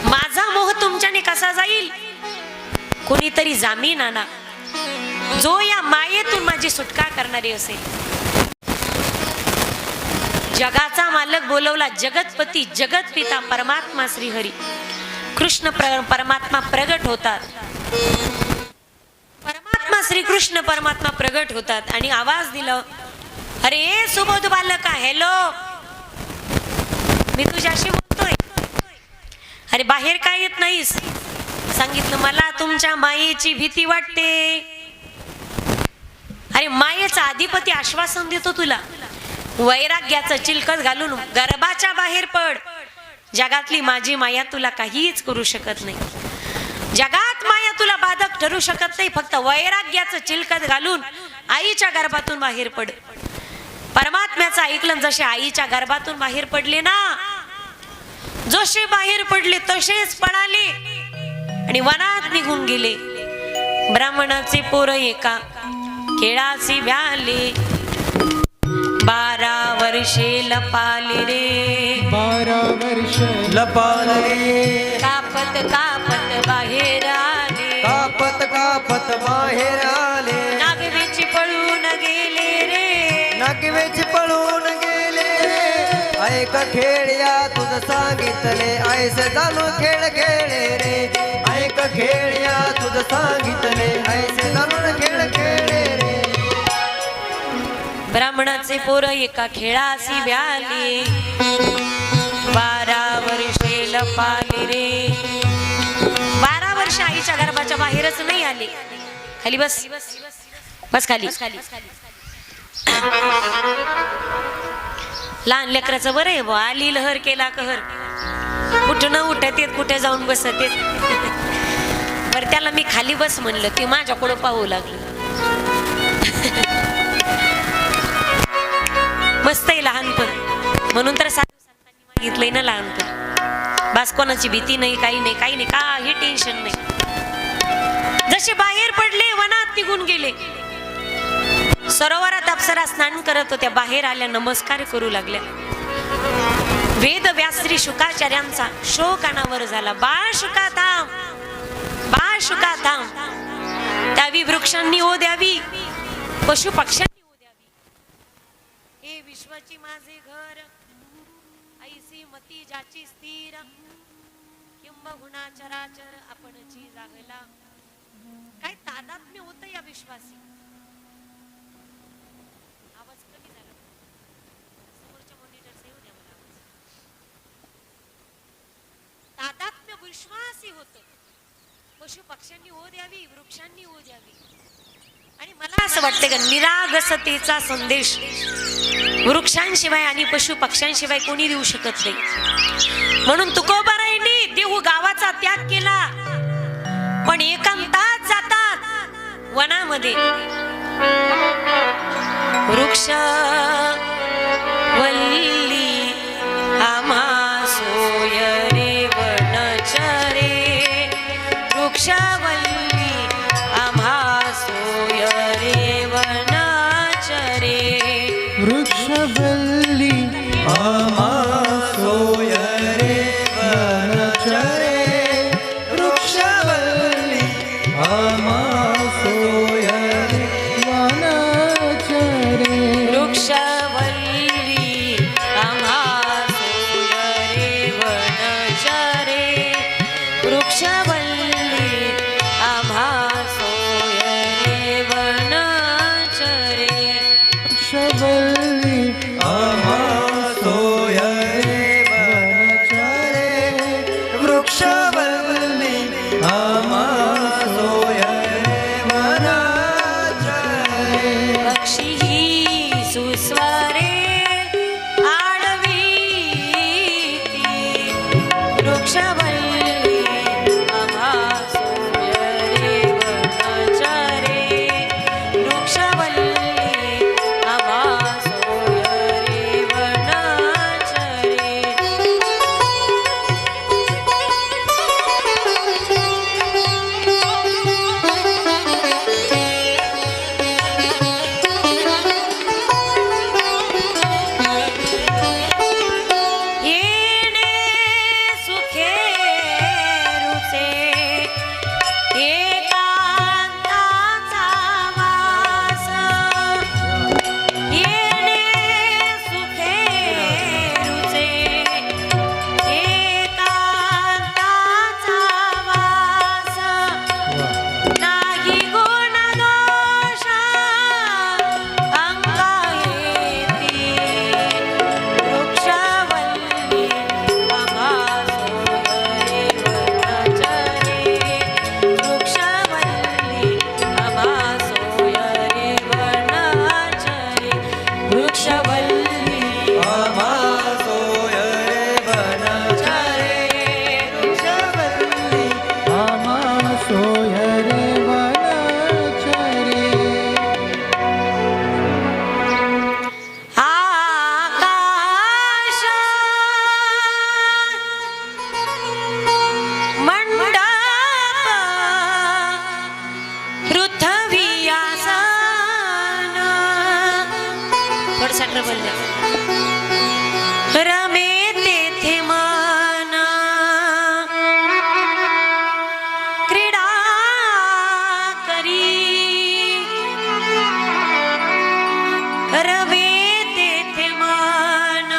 माझा मोह तुमच्याने कसा जाईल? कोणीतरी जामीन आणा जो या मायेतून माझी सुटका करणारी असेल. जगाचा मालक बोलवला, जगतपती जगत पिता परमात्मा श्रीहरी कृष्ण परमात्मा प्रगट होतात. परमात्मा श्री श्रीकृष्ण परमात्मा प्रगट होतात आणि आवाज दिला, अरे सुबोध बालका, हॅलो, मी तुझ्याशी बोलतोय. अरे बाहेर काय येत नाहीस? सांगितलं, मला तुमच्या मायेची भीती वाटते. अरे मायेचा अधिपती आश्वासन देतो तुला, वैराग्याचं चिलकत घालून गर्भाच्या बाहेर पड. जगातली माझी माया तुला काहीच करू शकत नाही. जगात माया तुला बाधक ठरू शकत नाही. फक्त वैराग्याचं चिलकत घालून आईच्या गर्भातून बाहेर पड. परमात्म्याचं ऐकलं, जसे आईच्या गर्भातून बाहेर पडले ना, जसे बाहेर पडले तसेच पळाले आणि वनात निघून गेले. ब्राह्मणाचे पोर एका खेळासी भ्याले, 12 वर्षे लपाले रे, 12 वर्ष लपाल रे, कापत कापत बाहेर आले, कापत कापत बाहेर आले, नागवेची पळून गेले रे, नागवेची पळून गेले रे. ऐक खेळ्या तुझं सांगितले, ऐसे जाणून खेळ खेळे रे. ऐक खेळ्या तुझं सांगितले, ऐसे जाणून खेळ खेळे रे. ब्राह्मणाचे पोर एका खेळासी भ्याले, 12 वर्षे लपाले रे. 12 वर्ष आईच्या गर्भाच्या बाहेरच नाही आले. खाली बस, बस खाली. लहान लेकराचं बरं आहे बा, आली लहर केला कहर, कुठं न उठत येत, कुठे जाऊन बसत येत. बरं त्याला मी खाली बस म्हणलं, ते माझ्याकडं पाहू लागलं. मस्त आहे लहानपण, म्हणून तर साधू संतांनी मागितलंय ना लहानपण. बास कोणाची भीती नाही, काही नाही, काही नाही, काही टेन्शन नाही. जसे बाहेर पडले वनात निघून गेले. सरोवरात अप्सरा स्नान करत होत्या, बाहेर आल्या, नमस्कार करू लागल्या. वेद व्यास श्री शुकाचार्यांचा शोक अनावर झाला. बाळ शुका थांब, बाळ शुका थांब. त्यावी वृक्षांनी ओ द्यावी, पशु पक्ष्यांनी ओ द्यावी. हे विश्वाची माझे घर, ऐसी मती ज्याची स्थिर, किंबहुना चराचर आपणची जागला. काय तादात्म्य होतं या विश्वासी. आवाज कमी झाला, समोरच्या मॉनिटरचा येऊ द्या मला आवाज. तादात्म्य विश्वासी होतं. पशु पक्ष्यांनी ओ द्यावी, वृक्षांनी ओ द्यावी. आणि मला असं वाटतं का निरागसतेचा संदेश वृक्षांशिवाय आणि पशु पक्ष्यांशिवाय कोणी देऊ शकत नाही. म्हणून तुकोबारायांनी देहू गावाचा त्याग केला, पण एकांतात जातात वनामध्ये. वृक्ष वल्ली आम्हा सोय रे वनचरे, वृक्ष वल्ली आम्हा सोय रे वनचरे. वृक्षवल्ली आम्हा सोय रे वनचरे, वृक्षवल्ली आम्हा सोय रे वनचरे. वृक्षवल्ली आम्हा सोय रे वनचरे, वृक्षवल्ली आम्हा सोय रे वनचरे. वृक्षवल्ली आम्हा सोय ट्रबल द्या. रमे तेथे मन क्रीडा करी, रमे तेथे मन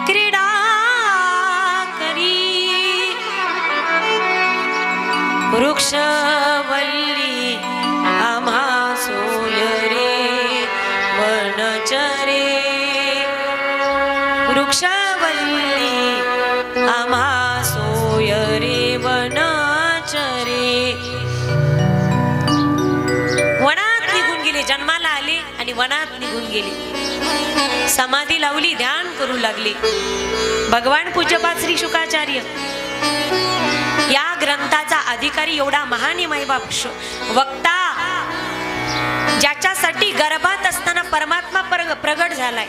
क्रीडा करी, वृक्षवल्ली आम्हा सोय रे वनचरे, वृक्षवल्ली आम्हा सोय रे वनचरे. वनात निघून गेले, जन्माला आले आणि वनात निघून गेले. समाधी लावली, ध्यान करू लागले. भगवान पूज्यपाद श्री शुकाचार्य या ग्रंथाचा अधिकारी एवढा महान महिमा वक्ता, ज्याच्यासाठी गर्भात असताना परमात्मा प्रगट झालाय,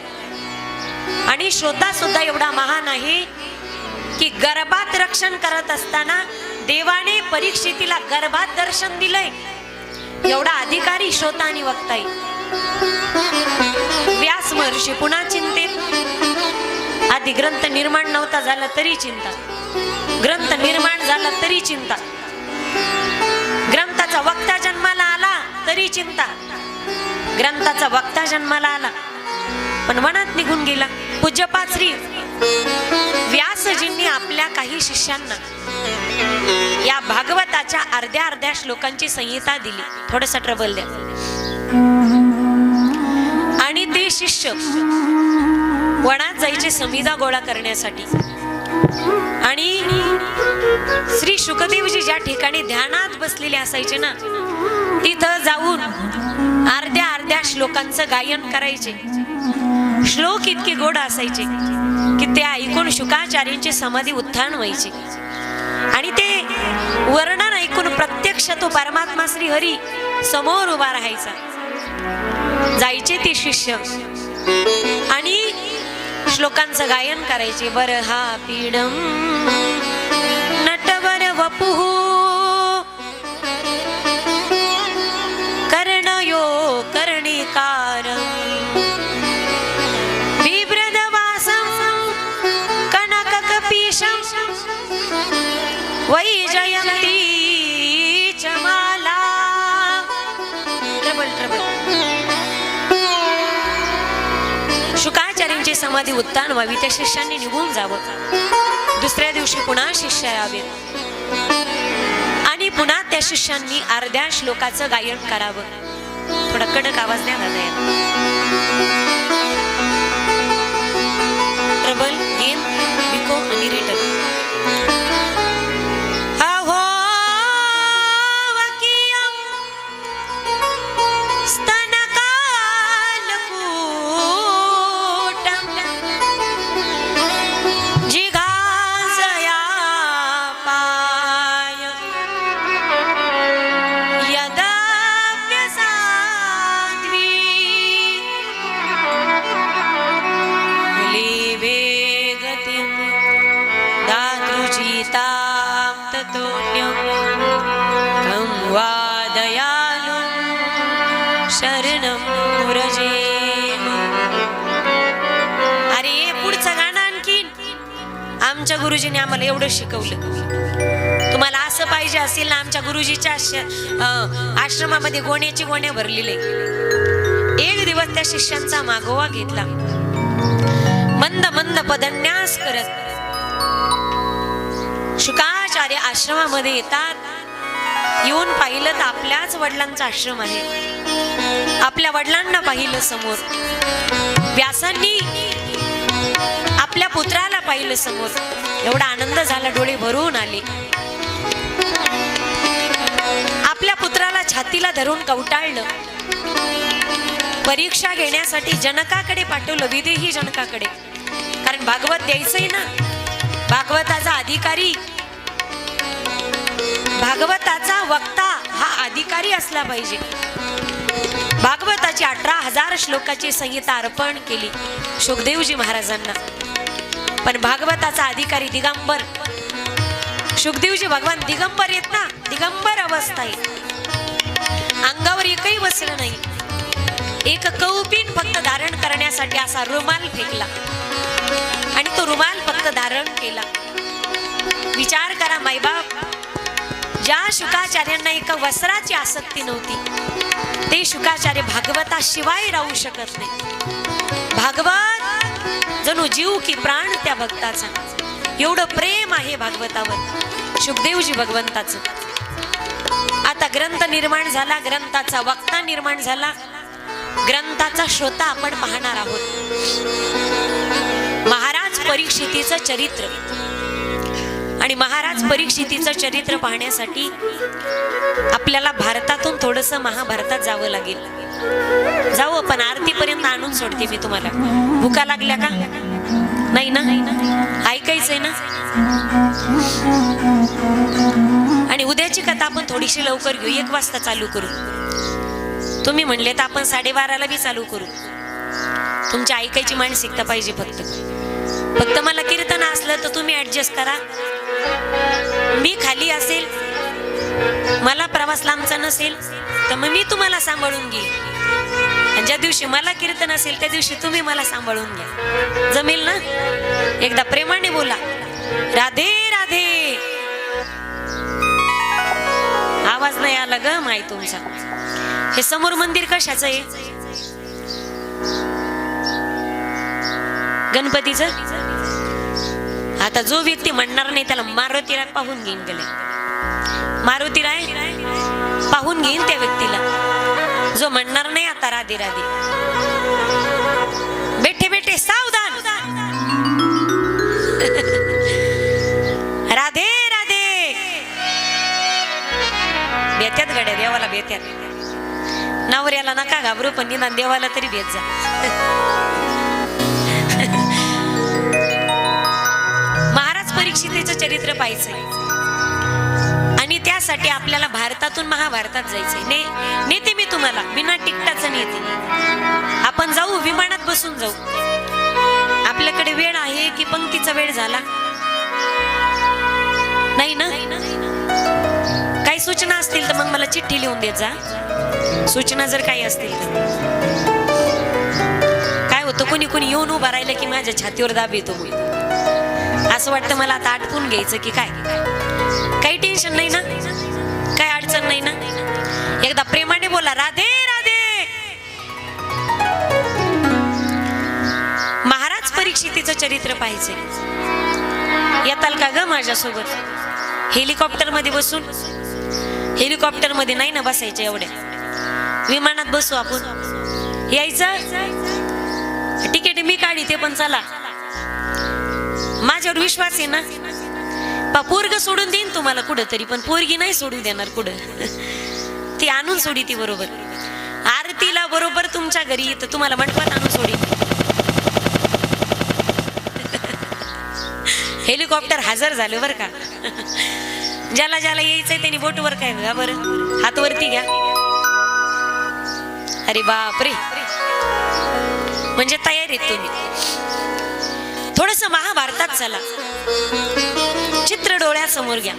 आणि श्रोता सुद्धा एवढा महान आहे की गर्भात रक्षण करत असताना देवाने परीक्षितीला गर्भात दर्शन दिलंय. एवढा अधिकारी श्रोता आणि वक्ता आहे. व्यास महर्षी पुन्हा चिंतेत. आधी ग्रंथ निर्माण नव्हता झाला तरी चिंता, ग्रंथ निर्माण झाला तरी चिंता, ग्रंथाचा वक्ता जन्माला आला तरी चिंता. ग्रंथाचा वक्ता जन्माला आला पण वनात निघून गेला. पूज्यपाद श्री व्यासजींनी आपल्या काही शिष्यांना या भागवताच्या अर्ध्या श्लोकांची संहिता दिली. थोडस ट्रबल द्या. आणि ते शिष्य वनात जायचे संहिता गोळा करण्यासाठी. आणि श्री शुकदेवजी ज्या ठिकाणी ध्यानात बसलेले असायचे ना, तिथं जाऊन अर्ध्या श्लोकांचं गायन करायचे. श्लोक इतके गोड असायचे की ते ऐकून शुकाचार्यांची समाधी उत्थान व्हायची. आणि ते वर्णन ऐकून प्रत्यक्ष तो परमात्मा श्री हरी समोर उभा राहायचा. जायचे ते शिष्य आणि श्लोकांचं गायन करायचे. बरहा पीडम नटवर वपुः कर्णयो कर्णिकारं बिभ्रदवासं कनककपीशं वैजयन्ती च माला. ट्रबल. शुकाचार्यांची समाधी उत्थान व्हावी, त्या शिष्यांनी निघून जावं. दुसऱ्या दिवशी पुन्हा शिष्य यावेत आणि पुन्हा त्या शिष्यांनी अर्ध्या श्लोकाचं गायन करावं. थोडा कडक आवाज द्या दादा. ट्रबल, गेन, बिको आणि रिटर्न. अहो वकियम स्तनकालकूटं जिघांसया पाय यदव्यसाध्वी लेवे गतिं दातृजितां ततोऽन्यं तं वा दयालुं शरणं व्रजेम. अरे पुढचं गाणं आणखीन. आमच्या गुरुजीने आम्हाला एवढं शिकवलं. तुम्हाला असं पाहिजे असेल ना, आमच्या गुरुजीच्या आश्रमामध्ये गोण्याची गोण्या भरलेले. एक दिवस त्या शिष्यांचा मागोवा घेतला. मंद मंद पदन्यास करत शुकाचार्य आश्रमामध्ये येतात. येऊन पाहिलं तर आपल्याच वडिलांचा आश्रम आहे. आपल्या वडिलांना पाहिलं समोर. व्यासांनी आपल्या पुत्राला पाहिलं समोर. एवढा आनंद झाला, डोळे भरून आले. आपल्या पुत्राला छातीला धरून कवटाळलं. परीक्षा घेण्यासाठी जनकाकडे पाठवलं, विदेही जनकाकडे. कारण भागवत द्यायचंय ना. भागवताचा अधिकारी, भागवताचा वक्ता हा अधिकारी असला पाहिजे. भागवताची 18,000 श्लोकाची संहिता अर्पण केली शुकदेवजी महाराजांना. पण भागवताचा अधिकारी दिगंबर. शुकदेवजी भगवान दिगंबर येत ना, दिगंबर अवस्था आहे. अंगावर एकही वस्त्र नाही. एक कौपीन फक्त धारण करण्यासाठी असा रुमाल फेकला आणि तो रुमाल फक्त धारण केला. विचार करा मायबाप, ज्या शुकाचार्यांना एका वस्त्राची आसक्ती नव्हती ते शुकाचार्य भागवताशिवाय राहू शकत नाही. भागवत जणू जीव की प्राण त्या भक्ताचा. एवढं प्रेम आहे भागवतावर शुकदेवजी भगवंताचं. आता ग्रंथ निर्माण झाला, ग्रंथाचा वक्ता निर्माण झाला, ग्रंथाचा श्रोता आपण पाहणार आहोत. महाराज परीक्षितीचं चरित्र. आणि महाराज परीक्षितीचं चरित्र पाहण्यासाठी आपल्याला भारतातून थोडंसं महाभारतात जावं लागेल. जाऊ, पण आरतीपर्यंत आणून सोडते मी तुम्हाला. भुका लागल्या का? नाही ना? ऐकायचंय ना? आणि उद्याची कथा आपण थोडीशी लवकर घेऊ, 1 वाजता चालू करू. तुम्ही म्हणले तर आपण 12:30ला बी चालू करू. तुमची ऐकायची मानसिकता पाहिजे. फक्त मला कीर्तन असलं तर तुम्ही ऍडजस्ट करा. मी खाली असेल, मला प्रवास लांबचा नसेल तर मग मी तुम्हाला सांभाळून घेईन. आणि ज्या दिवशी मला कीर्तन असेल त्या दिवशी तुम्ही मला सांभाळून घ्या. जमेल ना? एकदा प्रेमाने बोला, राधे राधे. आवाज नाही आला ग माय तुमचा. हे समोर मंदिर कशाचं आहे? गणपतीचं. आता जो व्यक्ती म्हणणार नाही त्याला मारुतीराय पाहून घेईन. गेले मारुतीराय पाहून घेईन त्या व्यक्तीला जो म्हणणार नाही आता राधे राधे. बेठे बेठे सावधान. राधे राधे. बेत्यात गड्या, देवाला बेत्यात. नवऱ्याला नका घाबरू, पण निदान देवाला तरी भेट जा. महाराज परीक्षितीचं चरित्र पाहायचंय आणि त्यासाठी आपल्याला भारतातून महाभारतात जायचंय. नेते मी तुम्हाला, बिना तिकिटाचं नेते. आपण जाऊ, विमानात बसून जाऊ. आपल्याकडे वेळ आहे की पंक्तीचा वेळ झाला? नाही ना? काही सूचना असतील तर मग मला चिठ्ठी लिहून देत जा. सूचना जर काही असतील तर. काय होतं, कोणी कोणी येऊन उभा राहिलं की माझ्या छातीवर दाब येतो. असं वाटतं मला आता आटपून घ्यायचं की काय. काही टेन्शन नाही ना? काही अडचण नाही ना? एकदा प्रेमाने बोला, राधे राधे. महाराज परीक्षितीचं चरित्र पाहायचंय. येताल का ग माझ्यासोबत? हेलिकॉप्टर मध्ये बसून. हेलिकॉप्टर मध्ये नाही ना बसायचं, एवढ्या विमानात बसू आपण. यायचं, तिकीट मी काढी ते पण चला. माझ्यावर विश्वास आहे ना? पोरग सोडून देईन तुम्हाला कुठं तरी, पण पोरगी नाही सोडू देणार कुठं. ती आणून सोडी ती बरोबर. आरतीला बरोबर तुमच्या घरी येतं, तुम्हाला मंडपात आणून सोडी. हेलिकॉप्टर हजर झालं बरं का. ज्याला ज्याला यायचंय त्यांनी बोटवर काय बघा बरं, हात वरती घ्या. अरे बापरे, म्हणजे तयार आहेत तुम्ही. थोडस महाभारतात चला, चित्र डोळ्यासमोर घ्या.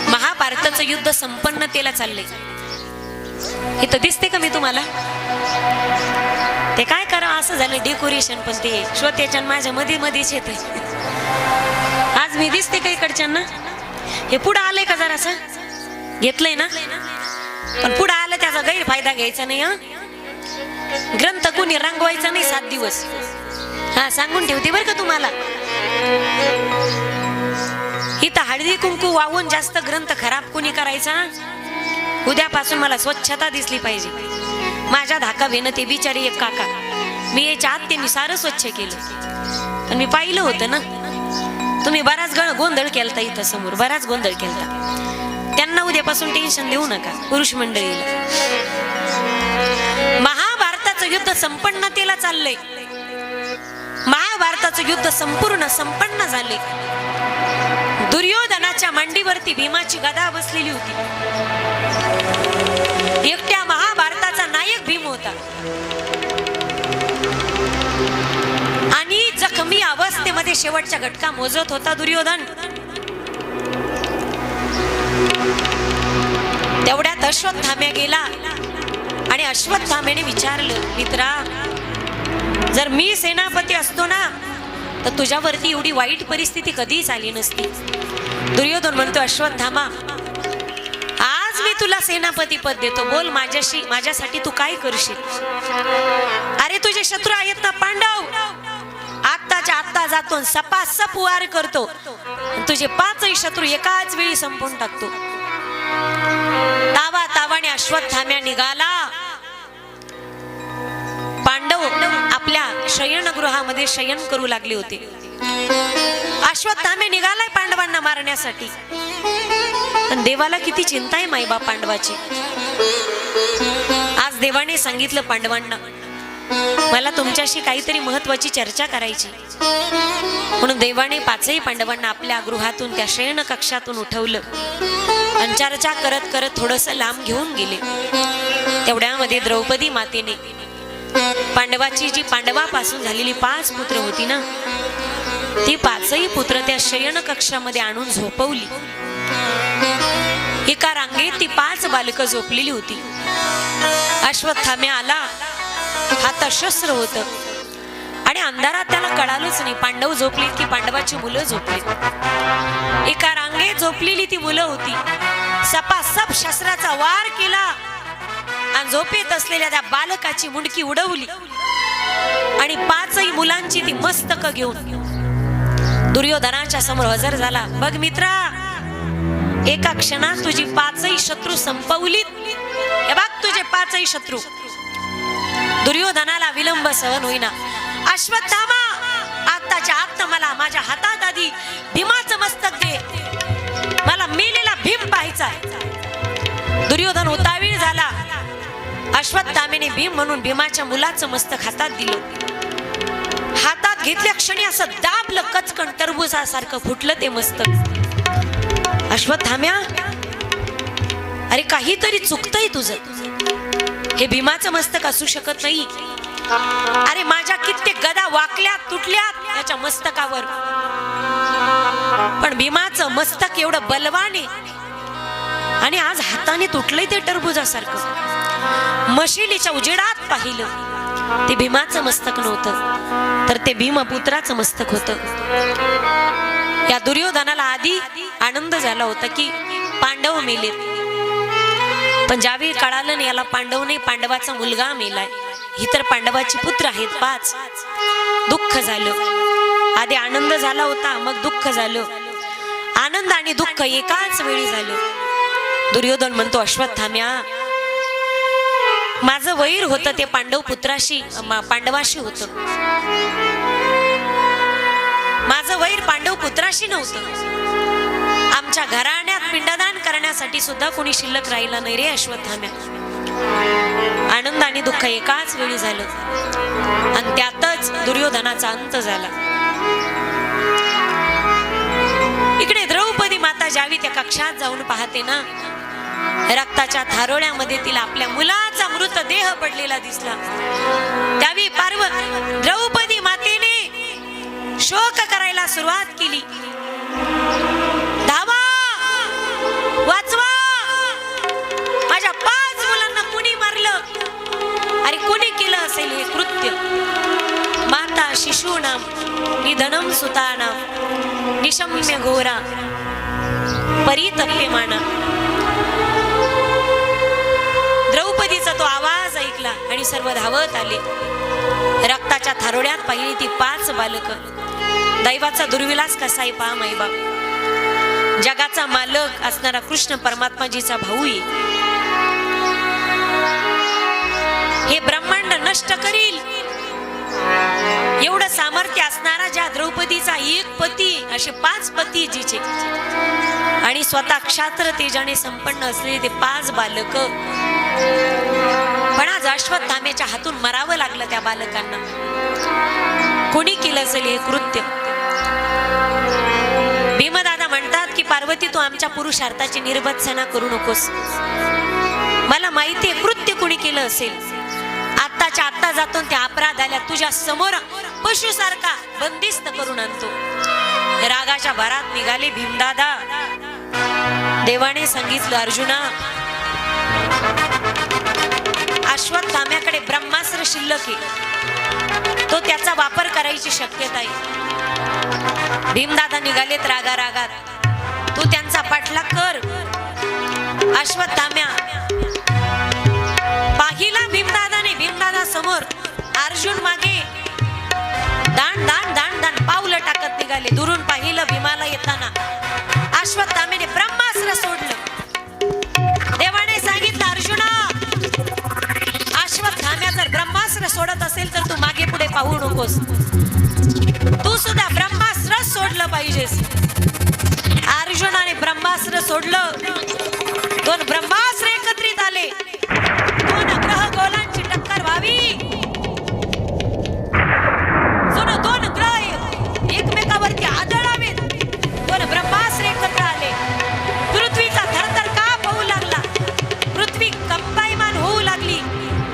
महाभारताचं युद्ध संपन्नतेला चाललंय. इथं दिसते का मी तुम्हाला? ते काय करा असं झालं डेकोरेशन, पण ते श्रोत्याच्या माझ्या मध्ये मध्येच येते. आज मी दिसते का इकडच्यांना? हे पुढं आलंय का जरासं? घेतलंय ना? पण पुढं आलं त्याचा गैरफायदा घ्यायचा नाही. ग्रंथ कोणी रंगवायचा नाही 7 दिवस. हा, सांगून ठेवते बरं का तुम्हाला. इथं हळदी कुंकू वाहून जास्त ग्रंथ खराब कोणी करायचा? उद्यापासून मला स्वच्छता दिसली पाहिजे. माझ्या धाका भेणं ते बिचारे एक काका, मी याच्या आत त्यांनी सारं स्वच्छ केलं. पण मी पाहिलं होतं ना, तुम्ही बराच गोंधळ केलता इथं समोर, बराच गोंधळ केलता. त्यांना उद्यापासून टेन्शन देऊ नका, पुरुष मंडळीला. महाभारताचं युद्ध संपन्नतेला चाललंय. महाभारताचं युद्ध संपूर्ण संपन्न झाले. दुर्योधनाच्या मांडीवरती भीमाची गदा बसलेली होती. एकट्या महाभारताचा नायक भीम होता आणि जखमी अवस्थेमध्ये शेवटच्या घटका मोजत होता दुर्योधन. तेवढ्यात अश्वत्थाम्या गेला आणि आणि अश्वत्थामेने विचारलं, मित्रा, जर मी सेनापती असतो ना तर तुझ्यावरती एवढी वाईट परिस्थिती कधीच आली नसती. दुर्योधन म्हणतो, अश्वत्थामा, आज मी तुला सेनापती पद देतो, बोल माझ्यासाठी तू काय करशील? अरे तुझे शत्रू आहेत ना पांडव, आत्ताच्या आत्ता जातो सपासप वार करतो, तुझे 5ही शत्रू एकाच वेळी संपून टाकतो. तावाने अश्वत्थाम्या निघाला. पांडव आपल्या शयनगृहामध्ये शयन करू लागले होते. अश्वत्थाम्या निघालाय पांडवांना मारण्यासाठी. पण देवाला किती चिंता आहे माईबा पांडवाची. आज देवाने सांगितलं पांडवांना, मला तुमच्याशी काहीतरी महत्वाची चर्चा करायची. म्हणून देवाने 5ही पांडवांना आपल्या गृहातून त्या शयन कक्षातून उठवलं आणि चर्चा करत करत थोडस लांब घेऊन गेले. तेवढ्यामध्ये द्रौपदी मातेने पांडवाची जी पांडवापासून झालेली 5 पुत्र होती ना, ती 5ही पुत्र त्या शयन कक्षामध्ये आणून झोपवली. एका रांगेत ती 5 बालकं झोपलेली होती. अश्वत्थाम्या आला, हातात शस्त्र होतं आणि अंधारात त्याला कळालंच नाही पांडव झोपलीत की पांडवाची मुलं झोपलीत. एका रांगेत झोपलेली ती मुलं होती. सपासप शस्त्राचा वार केला आणि झोपेत असलेल्या त्या बालकाची मुंडकी उडवली आणि 5ही मुलांची ती मस्तक घेऊन दुर्योधनाच्या समोर हजर झाला. बघ मित्रा, एका क्षणात तुझी 5ही शत्रू संपवलीत. हे बघ तुझे 5ही शत्रू. दुर्योधनाला विलंब सहन होईना. अश्वत्थामा, आत्ताच्या आत्ता मला माझ्या हातात आधी भीमाचं मस्तक दे, मला मेलेला भीम पाहायचा. दुर्योधन उतावीळ झाला. अश्वत्थामेने भीम म्हणून भीमाच्या मुलाचं मस्तक हातात दिलं. हातात घेतल्या क्षणी असं दाबलं, कचकन टरबुजासारखं फुटलं ते मस्तक. अश्वत्थाम्या, अरे काहीतरी चुकतंय तुझं. हे भीमाचं मस्तक असू शकत नाही. अरे माझ्या कित्येक गदा वाकल्यात तुटल्यात याच्या मस्तकावर, पण भीमाचं मस्तक एवढं बलवान आहे आणि आज हाताने तुटलंय ते टरबुजासारखं. मशिलीच्या उजेडात पाहिलं ते भीमाचं मस्तक नव्हतं, तर ते भीमपुत्राचं मस्तक होतं. या दुर्योधनाला आधी आनंद झाला होता की पांडव मेलेत, पण ज्यावेळी कळालं नाही याला पांडव नाही पांडवाचा मुलगा मेलाय, ही तर पांडवाची पुत्र आहेत 5, दुःख झालं. आधी आनंद झाला होता, मग दुःख झालं. आनंद आणि दुःख एकाच वेळी झालं. दुर्योधन म्हणतो, अश्वत्थाम्या, माझं वैर होतं ते पांडव पुत्राशी, पांडवाशी होतं. माझं वैर पांडव पुत्राशी नव्हतं. आमच्या घराण्यात पिंडदान करण्यासाठी सुद्धा कोणी शिल्लक राहिला नाही रे अश्वत्थाम्या. आनंद आणि दुःख एकाच वेळी झालं आणि त्यातच दुर्योधनाचा अंत झाला. इकडे द्रौपदी माता ज्यावी त्या कक्षात जाऊन पाहते ना, रक्ताच्या थारोळ्यामध्ये तिला आपल्या मुलाचा मृतदेह पडलेला दिसला. त्यावेळी द्रौपदी मातेने शोक करायला सुरुवात केली. धावा, वाचवा, माझ्या 5 मुलांना कुणी मारलं? अरे कुणी केलं असेल हे कृत्य? माता शिशूनाम निधनम सुतानाम निशम्य घोरा परितप्यमाना. द्रौपदीचा तो आवाज ऐकला आणि सर्व धावत आले. रक्ताच्या थारोळ्यात पाहिली ती 5 बालकं. दैवाचा दुर्विलास कसा आहे पहा माईबा. जगाचा मालक असणारा कृष्ण परमात्माजीचा भाऊ आहे. हे ब्रह्मांड नष्ट करील एवढं सामर्थ्य असणारा ज्या द्रौपदीचा एक पती, असे 5 पती जिचे, आणि स्वतः क्षात्र तेजाने संपन्न असलेले ते 5 बालक. पण आज अश्वत्थाम्याच्या हातून मरावं लागलं त्या बालकांना. कोणी केलं असेल हे कृत्य? भीमदादा म्हणतात की पार्वती, तू आमच्या पुरुषार्थाची निर्भत्सना करू नकोस. मला माहितीये कृत्य कोणी केलं असेल. आत्ताच्या आत्ता जातो त्या अपराधाला तुझ्या समोर पशुसारखा बंदिस्त करून आणतो. रागाच्या भरात निघाले भीमदादा. देवाने सांगितलं, अर्जुना, अश्वत्थाम्याकडे ब्रह्मास्त्र शिल्लक आहे, तो त्याचा वापर करायची शक्यता आहे. भीमदादा निघालेत रागा रागात, तू त्यांचा पाठलाग कर. अश्वत्थाम्या पाहिला भीमदादाने, भीमदादा समोर, अर्जुन मागे, दान दान दान दान पावलं टाकत निघाले. दुरून पाहिलं भीमाला येताना, अश्वत्थाम्याने ब्रह्मास्त्र सोडलं. देवाने सांगितलं, अर्जुना अश्वत्थाम्या जर ब्रह्मास्त्र सोडत असेल तर तू मागे पुढे पाहू नकोस, तू सुद्धा ब्रह्मास्त्र सोडलं पाहिजेस. अर्जुनाने ब्रह्मास्त्र सोडलं, दोन ब्रह्मास्त्र एकत्रित आले. दोन ग्रह गोलांची टक्कर व्हावी, दोन ग्रह एकमेकावरती आदळावेत. दोन ब्रह्मास्त्र एकत्र आले. पृथ्वीचा थरथर काप होऊ लागला, पृथ्वी कंपायमान होऊ लागली,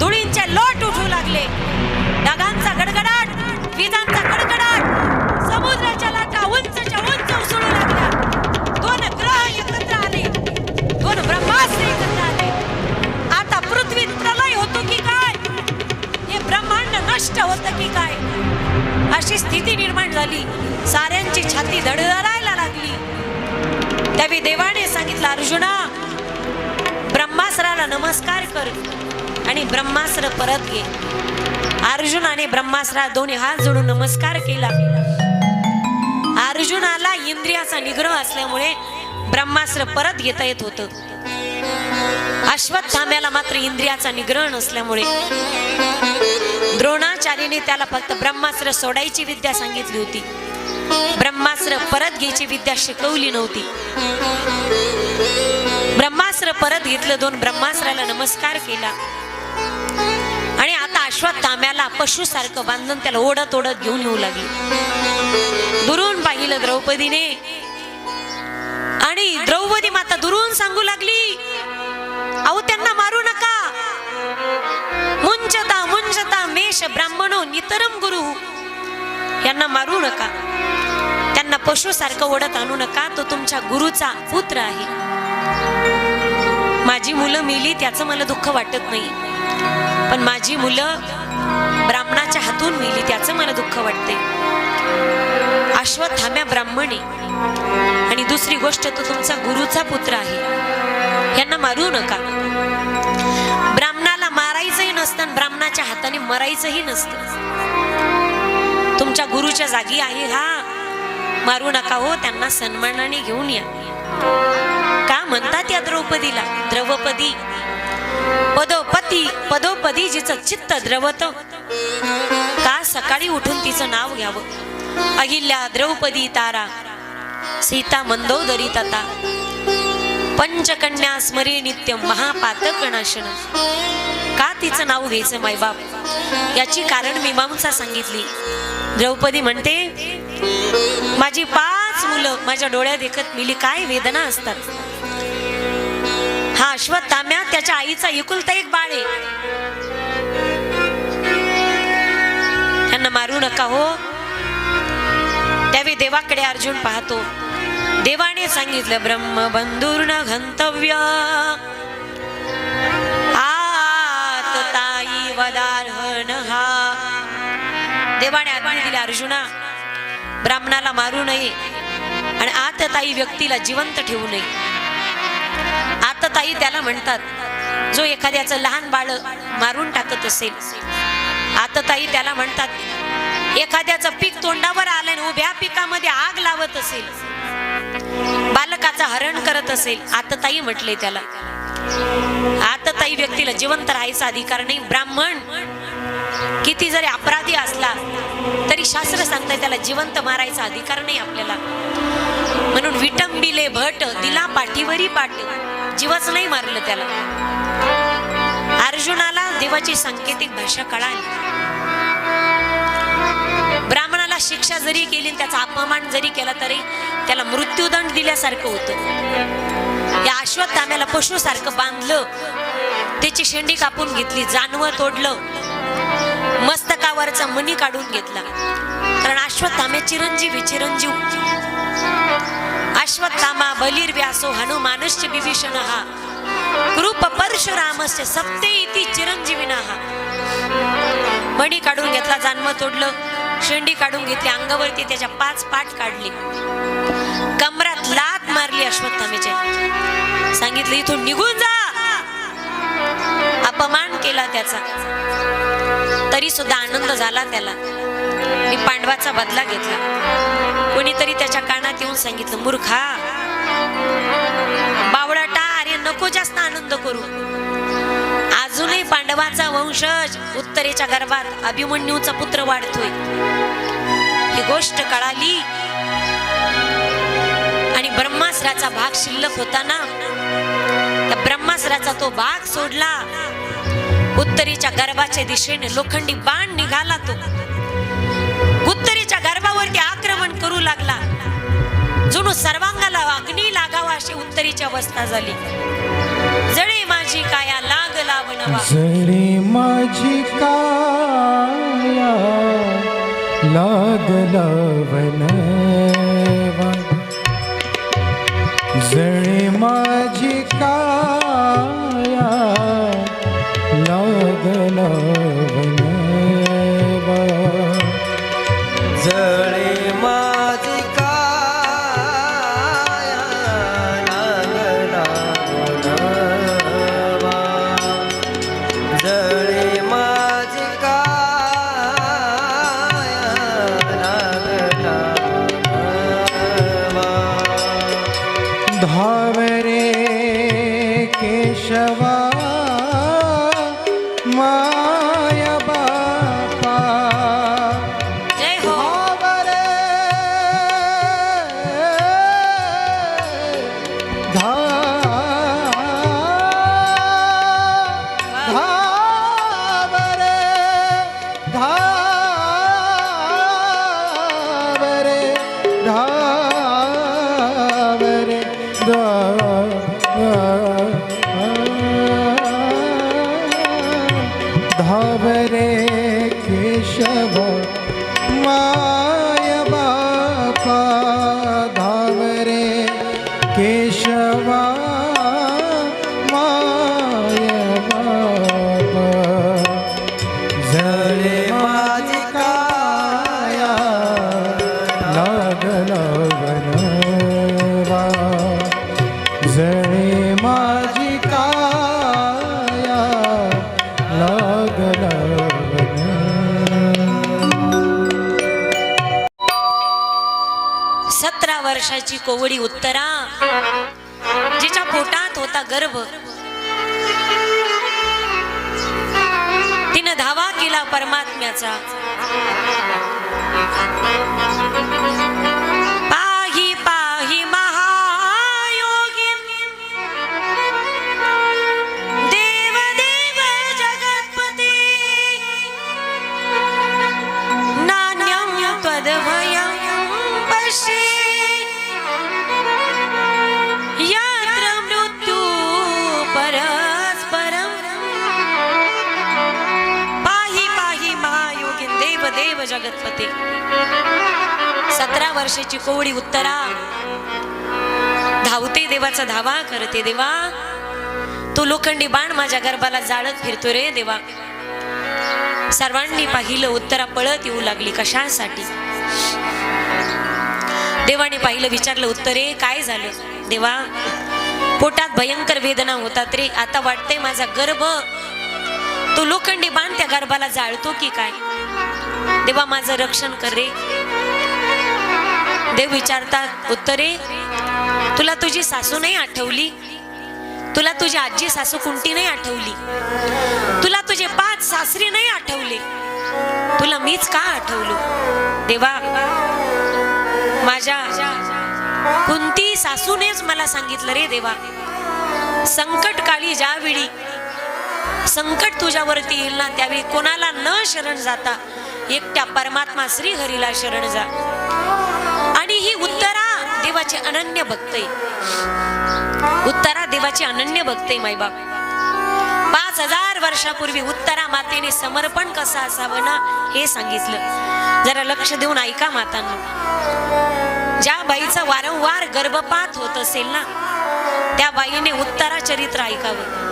धुळींचे लोट उठू लागले, ढगांचा गडगडाट, विजांचा कडकडाट, समुद्राच्या लाटा उंचच्या उंच उसळू लागल्या. दोन ग्रह एकत्र आले, दोन ब्रह्मास्त्र एकत्र आले. आता पृथ्वीत प्रलय होतो की काय, हे ब्रह्मांड नष्ट होतं की काय, अशी स्थिती निर्माण झाली. साऱ्यांची छाती धडधडायला लागली. त्यावेळी देवाने सांगितलं, अर्जुना ब्रह्मास्त्राला नमस्कार कर आणि ब्रह्मास्त्र परत घे. अर्जुनाने ब्रह्मास्त्राला दोन्ही हात जोडून नमस्कार केला. अर्जुनाला इंद्रियाचा निग्रह असल्यामुळे ब्रह्मास्त्र परत घेता येत होतं. अश्वत्थाम्याला मात्र इंद्रियाचा निग्रह नसल्यामुळे द्रोणाचार्याने त्याला फक्त ब्रह्मास्त्र सोडायची विद्या सांगितली होती, ब्रह्मास्त्र परत घ्यायची विद्या शिकवली नव्हती. ब्रह्मास्त्र परत घेतलं, दोन ब्रह्मास्त्राला नमस्कार केला आणि आता अश्वत्थाम्याला पशुसारखं बांधून त्याला ओढत ओढत घेऊन येऊ लागली. दुरून पाहिलं द्रौपदीने आणि द्रौपदी माता दुरून सांगू लागली, अहो त्यांना मारू नका. मुंचता मुंचता मेष ब्राह्मणो नितरम गुरु, यांना मारू नका, त्यांना पशुसारखं ओढत आणू नका, तो तुमच्या गुरुचा पुत्र आहे. माझी मुलं मेली त्याचं मला दुःख वाटत नाही, पण माझी मुलं ब्राह्मणाच्या हातून मेली त्याचं मला दुःख वाटते. अश्वत्थाम्या ब्राह्मणी आणि दुसरी गोष्ट तो तुमचा गुरुचा पुत्र आहे, यांना मारू नका. ब्राह्मणाला मारायचंही नसतं, ब्राह्मणाच्या हाताने मरायचंही नसतं. तुमच्या गुरुच्या जागी आहे हा, मारू नका हो, त्यांना सन्मानाने घेऊन या. का म्हणतात या द्रौपदीला द्रवपदी, पदोपती पदोपदी जिचं चित्त द्रवत, का सकाळी उठून तिचं नाव घ्यावं. अहिल्या द्रौपदी तारा, सीता मंदोदरी तता, पंचकन्या स्मरे नित्य महापातक नाशन. का तिचं नाव घ्यायचं मायबाप, याची कारण मीमांसा सांगितली. द्रौपदी म्हणते, माझी 5 मुलं माझ्या डोळ्यात देखत मिली, काय वेदना असतात. हा अश्वत्थाम्या त्याच्या आईचा एकुलता एक बाळ आहे, त्यांना मारू नका हो. त्यावेळी देवाकडे अर्जुन पाहतो. देवाने सांगितलं, ब्रह्मबंधूर्न घंतव्य आत ताई वदार्हन हा. देवाने आज्ञा दिली, अर्जुना ब्राह्मणाला मारू नये आणि आतताई व्यक्तीला जिवंत ठेवू नये. आतताई त्याला म्हणतात, जो एखाद्याचं लहान बाळ मारून टाकत असेल. आतताई त्याला म्हणतात, एखाद्याचं पीक तोंडावर आलं आणि उभ्या पिकामध्ये आग लावत असेल, बालकाचा हरण करत असेल, आतताई म्हटले त्याला. आतताई व्यक्तीला जिवंत राहायचा अधिकार नाही. ब्राह्मण किती जरी अपराधी असला तरी शास्त्र सांगताय त्याला जिवंत मारायचा अधिकार नाही आपल्याला. म्हणून विटंबिले भट दिला पाठीवरी पाट, जीवच नाही मारलं त्याला. अर्जुनाला देवाची सांकेतिक भाषा कळाली. ब्राह्मणाला शिक्षा जरी केली, त्याचा अपमान जरी केला तरी त्याला मृत्यूदंड दिल्यासारखं होतं. या अश्वत्थाम्याला पशुसारखं बांधलं, त्याची शेंडी कापून घेतली, जानवं तोडलं, मस्तकावरचा मणी काढून घेतला. कारण अश्वत्थामे चिरंजीवी चिरंजीव. अश्वत्थामा बलिर्व्यासो हनुमानश्च विभीषण हा. रूप परशुरामस्य सत्ते इति चिरंजीविनः. मणी काढून घेतला, जान्म तोडलं, शेंडी काढून घेतली, अंगावरती त्याच्या 5 पाठ काढली, कमरात लात मारली अश्वत्थामेचे, सांगितलं इथून निघून जा. अपमान केला त्याचा, तरी सुद्धा आनंद झाला त्याला. मी पांडवाचा बदला घेतला. कोणीतरी त्याच्या कानात येऊन सांगितलं, मूर्खा, बावळाटा, अरे नको जास्त आनंद करू. अजूनही पांडवाचा वंशज उत्तरेच्या गर्भात अभिमन्यूचा पुत्र वाढतोय. ही गोष्ट कळाली आणि ब्रह्मास्त्राचा भाग शिल्लक होता ना, त्या ब्रह्मास्त्राचा तो भाग सोडला. उत्तरेच्या गर्भाच्या दिशेने लोखंडी बाण निघाला. तो उत्तरेच्या गर्भावरती आक्रमण करू लागला. जणू सर्वांगाला अग्नी लागावा अशी उत्तरेची अवस्था झाली. जळे माझी काया लागला वनवा, जळे माझी काया लागला वनवा, जळे माझी काया लागला वनवा, जळे माझी काया लागला वनवा, जळे माझी काया लागला वनवा. धावरे केशवा माया बापा, जय हो. धावरे धावरे धावरे धावरे केशव माया बापा, धावरे केशवा माया बापा, जळे माझी काया लागला वनवा, जळे माझी काया लागला वनवा. 17 वर्षाची कोवडी उत्तरा, जिच्या पोटात होता गर्भ, तिनं धावा केला परमात्म्याचा. पाही पाही महायोगी, देव देव जगत्पती, नान्यं त्वद्भयं पश्ये, यत्र मृत्यु परस्परं. पाही पाही महायोगी, देव देव जगत्पती. 17 वर्षाची कोवडी उत्तरा धावते, देवाचा धावा करते. देवा, तो लोखंडी बाण माझ्या गर्भाला जाळत फिरतो रे देवा. सर्वांनी पाहिलं, उत्तरा पळत येऊ लागली. कशासाठी? देवाने पाहिलं, विचारलं, उत्तरे काय झालं? देवा, पोटात भयंकर वेदना होतात रे. आता वाटतंय माझा गर्भ, तो लोखंडी बाण त्या गर्भाला जाळतो की काय. देवा, माझं रक्षण कर रे. देव विचारतात, उत्तरे, तुला तुझी सासू नाही आठवली? तुला तुझी आजी सासू कुंटी नाही आठवली? तुला तुझे 5 सासरे नाही आठवले? तुला मीच का आठवलो? देवा, माझ्या कुंती सासूनेच मला सांगितलं रे देवा, संकट काळी ज्यावेळी संकट तुझ्यावरती येईल ना, त्यावेळी कोणाला न शरण जाता एकट्या परमात्मा श्री हरीला शरण जा. आणि ही उत्तरा देवाची अनन्य भक्त आहे. उत्तरा देवाची अनन्य भक्त आहे. मायबाप, 5000 वर्षापूर्वी उत्तरा मातेने समर्पण कसं असावं ना, हे सांगितलं. जरा लक्ष देऊन ऐका मातांनो. ज्या बाईचा वारंवार गर्भपात होत असेल ना, त्या बाईने उत्तरा चरित्र ऐकावं.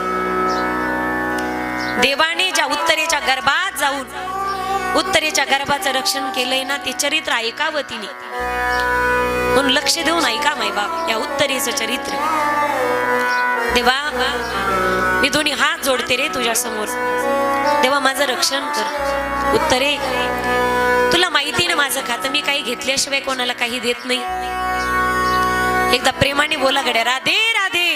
देवाने ज्या उत्तरेच्या गर्भात जाऊन उत्तरेच्या गर्भाचं रक्षण केलंय ना, ते चरित्र ऐकावं तिने. म्हणून लक्ष देऊन ऐका मायबाप या उत्तरेचं चरित्र. देवा, मी दोन्ही हात जोडते रे तुझ्या समोर. देवा, माझं रक्षण कर. उत्तरे, तुला माहिती ना माझं खातं मी काही घेतल्याशिवाय कोणाला काही देत नाही. एकदा प्रेमाने बोला गड्या, राधे राधे.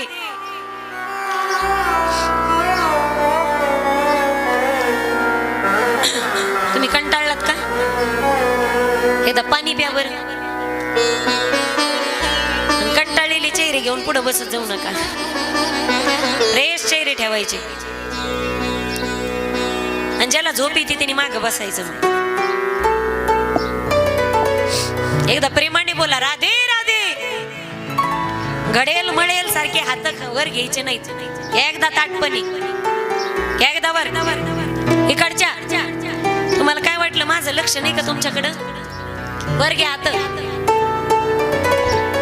तुम्ही कंटाळलात का? एकदा पाणी प्या बरं. कंटाळलेले चेहरे घेऊन पुढे बसत जाऊ नका. रेस चेहरे ठेवायचे. आणि ज्याला झोप येते त्याने मागं बसायचं. एकदा प्रेमाने बोला, राधे राधे. घडेल मळेल सारखे हात वर घ्यायचे नाहीत. एकदा ताटपणी, एकदा वर. इकडच्या तुम्हाला काय वाटलं माझं लक्ष नाही का तुमच्याकडं? वर घ्या हात.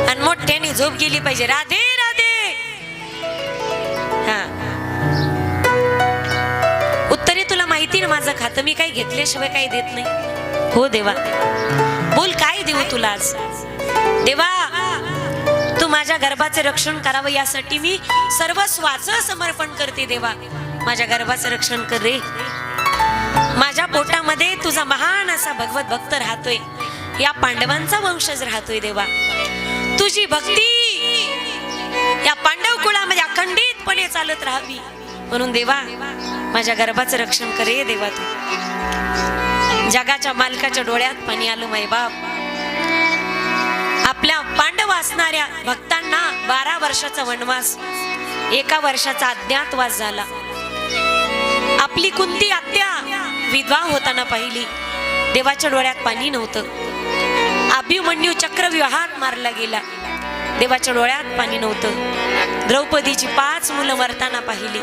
आणि मोठ्याने झोप गेली पाहिजे. राधे राधे. हा. उत्तरे, तुला माहिती ना माझं खातं मी काही घेतल्याशिवाय काही देत नाही. हो देवा. बोल, काय देऊ तुला आज? देवा, तू माझ्या गर्भाचे रक्षण करावं यासाठी मी सर्वस्वाचं समर्पण करते. देवा, माझ्या गर्भाचं रक्षण कर रे. माझ्या पोटामध्ये तुझा महान असा भगवत भक्त राहतोय. या पांडवांचा वंशज राहतोय. देवा, तुझी भक्ती या पांडव कुळामध्ये अखंडितपणे चालत राहावी म्हणून देवा माझ्या गर्भाचं रक्षण करे. देवा, तू जगाच्या मालकाच्या डोळ्यात पाणी आलं माय बाप. आपल्या पांडव असणाऱ्या भक्तांना 12 वर्षाचा वनवास, 1 वर्षाचा अज्ञातवास झाला. आपली कुंती आत्या विधवा होताना पाहिली. देवाच्या डोळ्यात पाणी नव्हतं. अभिमन्यू चक्रव्यूहात मारला गेला. देवाच्या डोळ्यात पाणी नव्हतं. द्रौपदीची 5 मुलं मरताना पाहिली.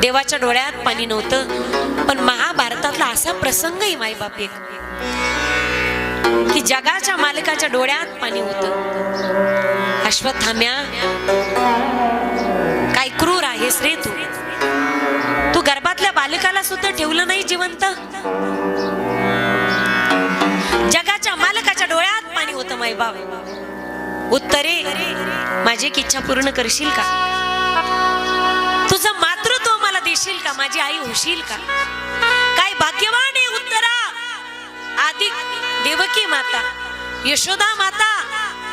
देवाच्या डोळ्यात पाणी नव्हतं. पण महाभारतातला असा प्रसंगही मायबाप एक की जगाच्या मालकाच्या डोळ्यात पाणी होतं. अश्वत्थाम्या, काय क्रूर आहेस रे तू. तू गर्भातल्या बालकाला सुद्धा ठेवलं नाही जिवंत. जगाच्या मालकाच्या डोळ्यात पाणी होतं मायबाप. उत्तरे, माझी एक इच्छा पूर्ण करशील का? तुझं मातृत्व मला देशील का? माझी आई होशील का? काय भाग्यवान आहे उत्तरा. आधी देवकी माता, यशोदा माता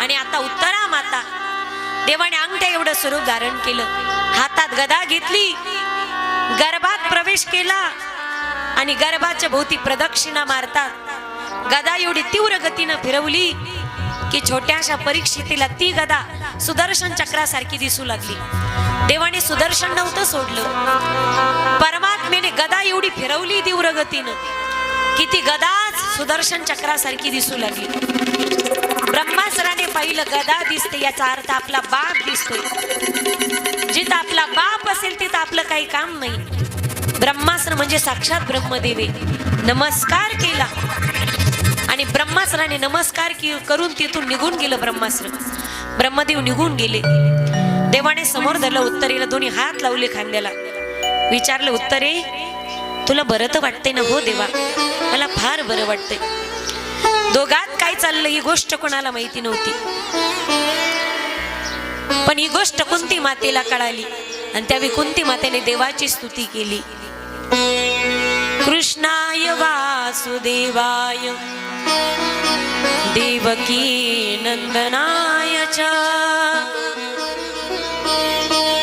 आणि आता उत्तरा माता. देवाने अंगठ्या एवढं स्वरूप धारण केलं. हातात गदा घेतली, गर्भात प्रवेश केला आणि गर्भाच्या भोवती प्रदक्षिणा मारतात. गदा एवढी तीव्र गतीनं फिरवली की छोट्याशा परीक्षितीला ती गदा सुदर्शन चक्रासारखी दिसू लागली. देवाने सुदर्शन नव्हतं सोडलं. परमात्मेने गदा एवढी फिरवली तीव्र गतीनं की ती गदाच सुदर्शन चक्रासारखी दिसू लागली. ब्रह्मासुराने पाहिलं गदा दिसते, याचा अर्थ आपला बाप दिसतोय. जिथं आपला बाप असेल तिथं आपलं काही काम नाही. ब्रह्मास्त्र म्हणजे साक्षात ब्रह्मदेवे. नमस्कार केला आणि ब्रह्मास्त्राने नमस्कार करून तिथून निघून गेलं ब्रह्मास्त्र. ब्रह्मदेव निघून गेले. देवाने समोर धरलं उत्तरेला, दोन्ही हात लावले खांद्याला. विचारलं, उत्तरे तुला बरं तर वाटतंय ना? हो देवा, मला फार बरं वाटतंय. दोघात काय चाललं ही गोष्ट कोणाला माहिती नव्हती. पण ही गोष्ट कुंती मातेला कळाली आणि त्यावेळी कुंती मातेने देवाची स्तुती केली. कृष्णाय वासुदेवाय देवकी नंदनाय च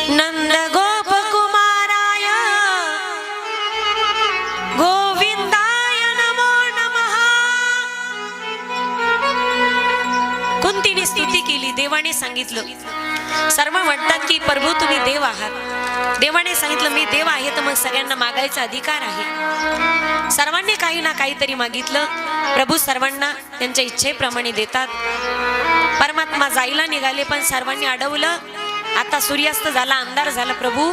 नंद गोपकुमाराय गोविंदाय नमो नमः. कुंतीने स्तुती केली. देवाने सांगितलं, सर्व म्हणतात की प्रभू तुम्ही देव आहात. देवाने सांगितलं मी देव आहे तर मग सगळ्यांना मागायचा अधिकार आहे. सर्वांनी काही ना काहीतरी मागितलं. प्रभू सर्वांना त्यांच्या इच्छेप्रमाणे देतात. परमात्मा जायला निघाले पण सर्वांनी अडवलं. आता सूर्यास्त झाला, अंधार झाला. प्रभू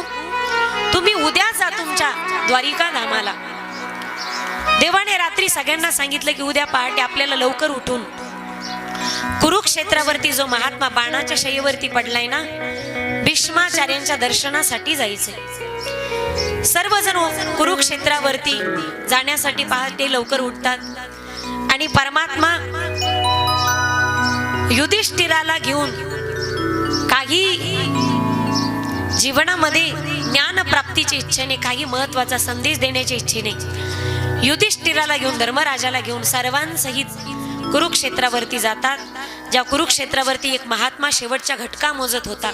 तुम्ही उद्या जा तुमच्या द्वारिका धामाला. देवाने रात्री सगळ्यांना सांगितलं की उद्या पहाटे आपल्याला लवकर उठून कुरुक्षेत्रावरती जो महात्मा बाणाच्या शय्येवरती पडलाय ना भीष्माचार्यांच्या दर्शनासाठी जायचंय. सर्वजण कुरुक्षेत्रावरती जाण्यासाठी पहाटे लवकर उठतात आणि परमात्मा युधिष्ठिराला घेऊन काही जीवनामध्ये ज्ञान प्राप्तीची इच्छेने, काही महत्वाचा संदेश देण्याच्या इच्छेने युधिष्ठिराला घेऊन, धर्मराजाला घेऊन सर्वांसहित कुरुक्षेत्रावरती जातात. ज्या कुरुक्षेत्रावरती एक महात्मा शेवटच्या घटका मोजत होता,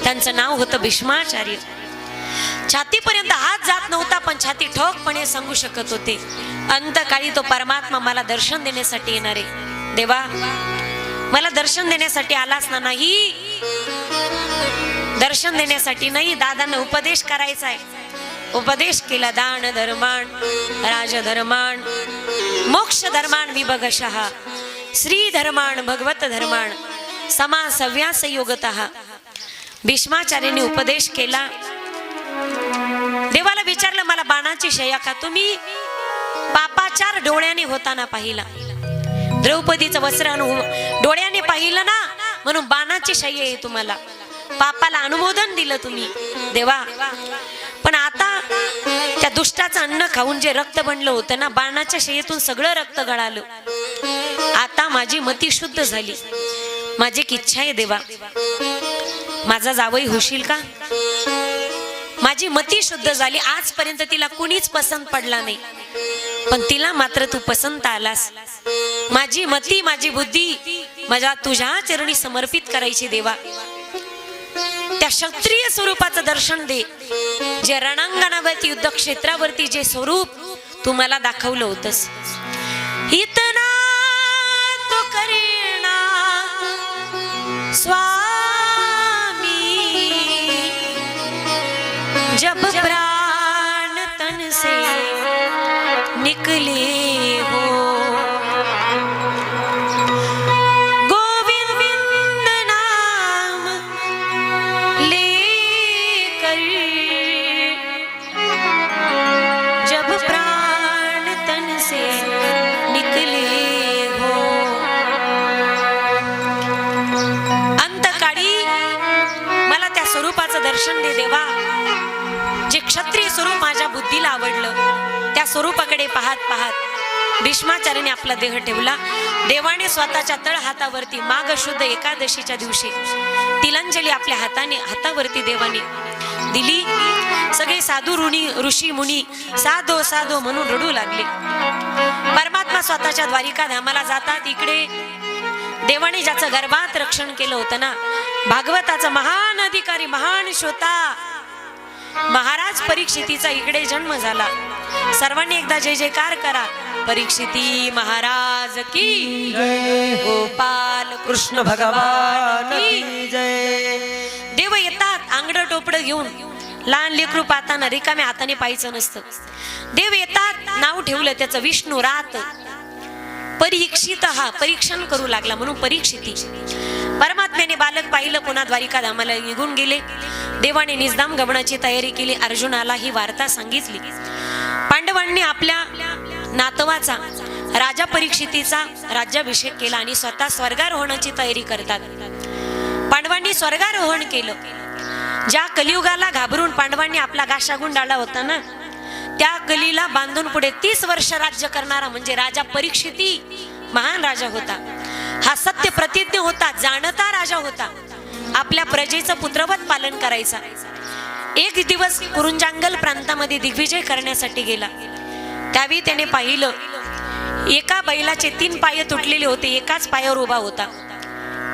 त्यांचं नाव होतं भीष्माचार्य. छातीपर्यंत हात जात नव्हता, पण छाती ठोकपणे सांगू शकत होते, अंतकाळी तो परमात्मा मला दर्शन देण्यासाठी येणार आहे. देवा, मला दर्शन देण्यासाठी आलास ना? नाही, दर्शन देण्यासाठी नाही, दादांना उपदेश करायचा आहे. उपदेश केला. दान धर्माण राजधर्माण मोक्ष धर्माण विभगशः श्री धर्माण भगवत धर्माण समासव्यास योगतः. भीष्माचार्यांनी उपदेश केला. देवाला विचारलं, मला बाणाची शय्या का? तुम्ही पापाचार डोळ्याने होताना पाहिला, द्रौपदीचं वस्त्र डोळ्याने पाहिलं ना, म्हणून बाणाची शय्या आहे तुम्हाला. पापाला अनुमोदन दिलं तुम्ही देवा. पण आता त्या दुष्टाचं अन्न खाऊन जे रक्त बनलं होतं ना, बाणाच्या शय्येतून सगळं रक्त गळालं. आता माझी मती शुद्ध झाली. माझी एक इच्छा आहे देवा, माझा जावई होशील का? माझी मती शुद्ध झाली. आजपर्यंत तिला कुणीच पसंत पडला नाही, पण तिला मात्र तू पसंत आलास. माझी मती, माझी बुद्धी माझ्या तुझ्या चरणी समर्पित करायची देवा. त्या क्षत्रिय स्वरूपाचं दर्शन दे, जे रणांगणावरती, युद्ध क्षेत्रावरती जे स्वरूप तू मला दाखवलं होतंस. इतना तो करीना स्वामी जब प्राण तन से निकले हो. गोविंद नाम लेकर जब प्राण तन से निकले हो. अंतकाळी मला त्या स्वरूपाचं दर्शन दे देवा. जे क्षत्रिय स्वरूप माझ्या बुद्धीला आवडलं, त्या स्वरूपाकडे पाहत पाहत भीष्माचार्याने आपला देह ठेवला. देवाने स्वतःच्या तळ हातावरती माघ शुद्ध एकादशीच्या दिवशी तिलांजली आपल्या हातावरती देवाने दिली. सगळे साधू ऋषी मुनी साधो साधो म्हणून रडू लागले. परमात्मा स्वतःच्या द्वारिका धामाला जातात. इकडे देवाने ज्याचं गर्भात रक्षण केलं होतं ना, भागवताचा महान अधिकारी, महान श्रोता महाराज परीक्षितीचा इकडे जन्म झाला. सर्वांनी एकदा जय जयकार करा. परीक्षिती महाराज की जय. गोपाल कृष्ण भगवान की जय. देव येतात अंगड टोपडं घेऊन. लहान लेकरू पाहताना रिकाम्या हाताने पाहायचं नसतं. देव येतात, नाव ठेवलं त्याचं विष्णू रात. परीक्षित हा परीक्षण करू लागला म्हणून परीक्षिती. परमात्म्याने बालक पाहिलं, पुन्हा द्वारिका धामाला निघून गेले. देवाने निजदाम गमनाची तयारी केली. अर्जुनाला ही वार्ता सांगितली. पांडवांनी आपल्या नातवाचा राजा परीक्षितीचा राज्याभिषेक केला आणि स्वतः स्वर्गारोहणाची तयारी करतात. पांडवांनी स्वर्गारोहण केलं. ज्या कलियुगाला घाबरून पांडवांनी आपला गाशा गुंडाळला होता ना, त्या कलीला बांधून पुढे 30 वर्ष राज्य करणारा म्हणजे राजा परीक्षिती महान राजा होता. हा सत्य प्रतिज्ञ होता, जाणता राजा होता. आपल्या प्रजेचं पुत्रवत पालन करायचा. एक दिवस कुरुंजांगल प्रांतामध्ये दिग्विजय करण्यासाठी गेला. त्यावेळी त्याने पाहिलं, एका बैलाचे 3 पाय तुटलेले होते, एकाच पायावर उभा होता.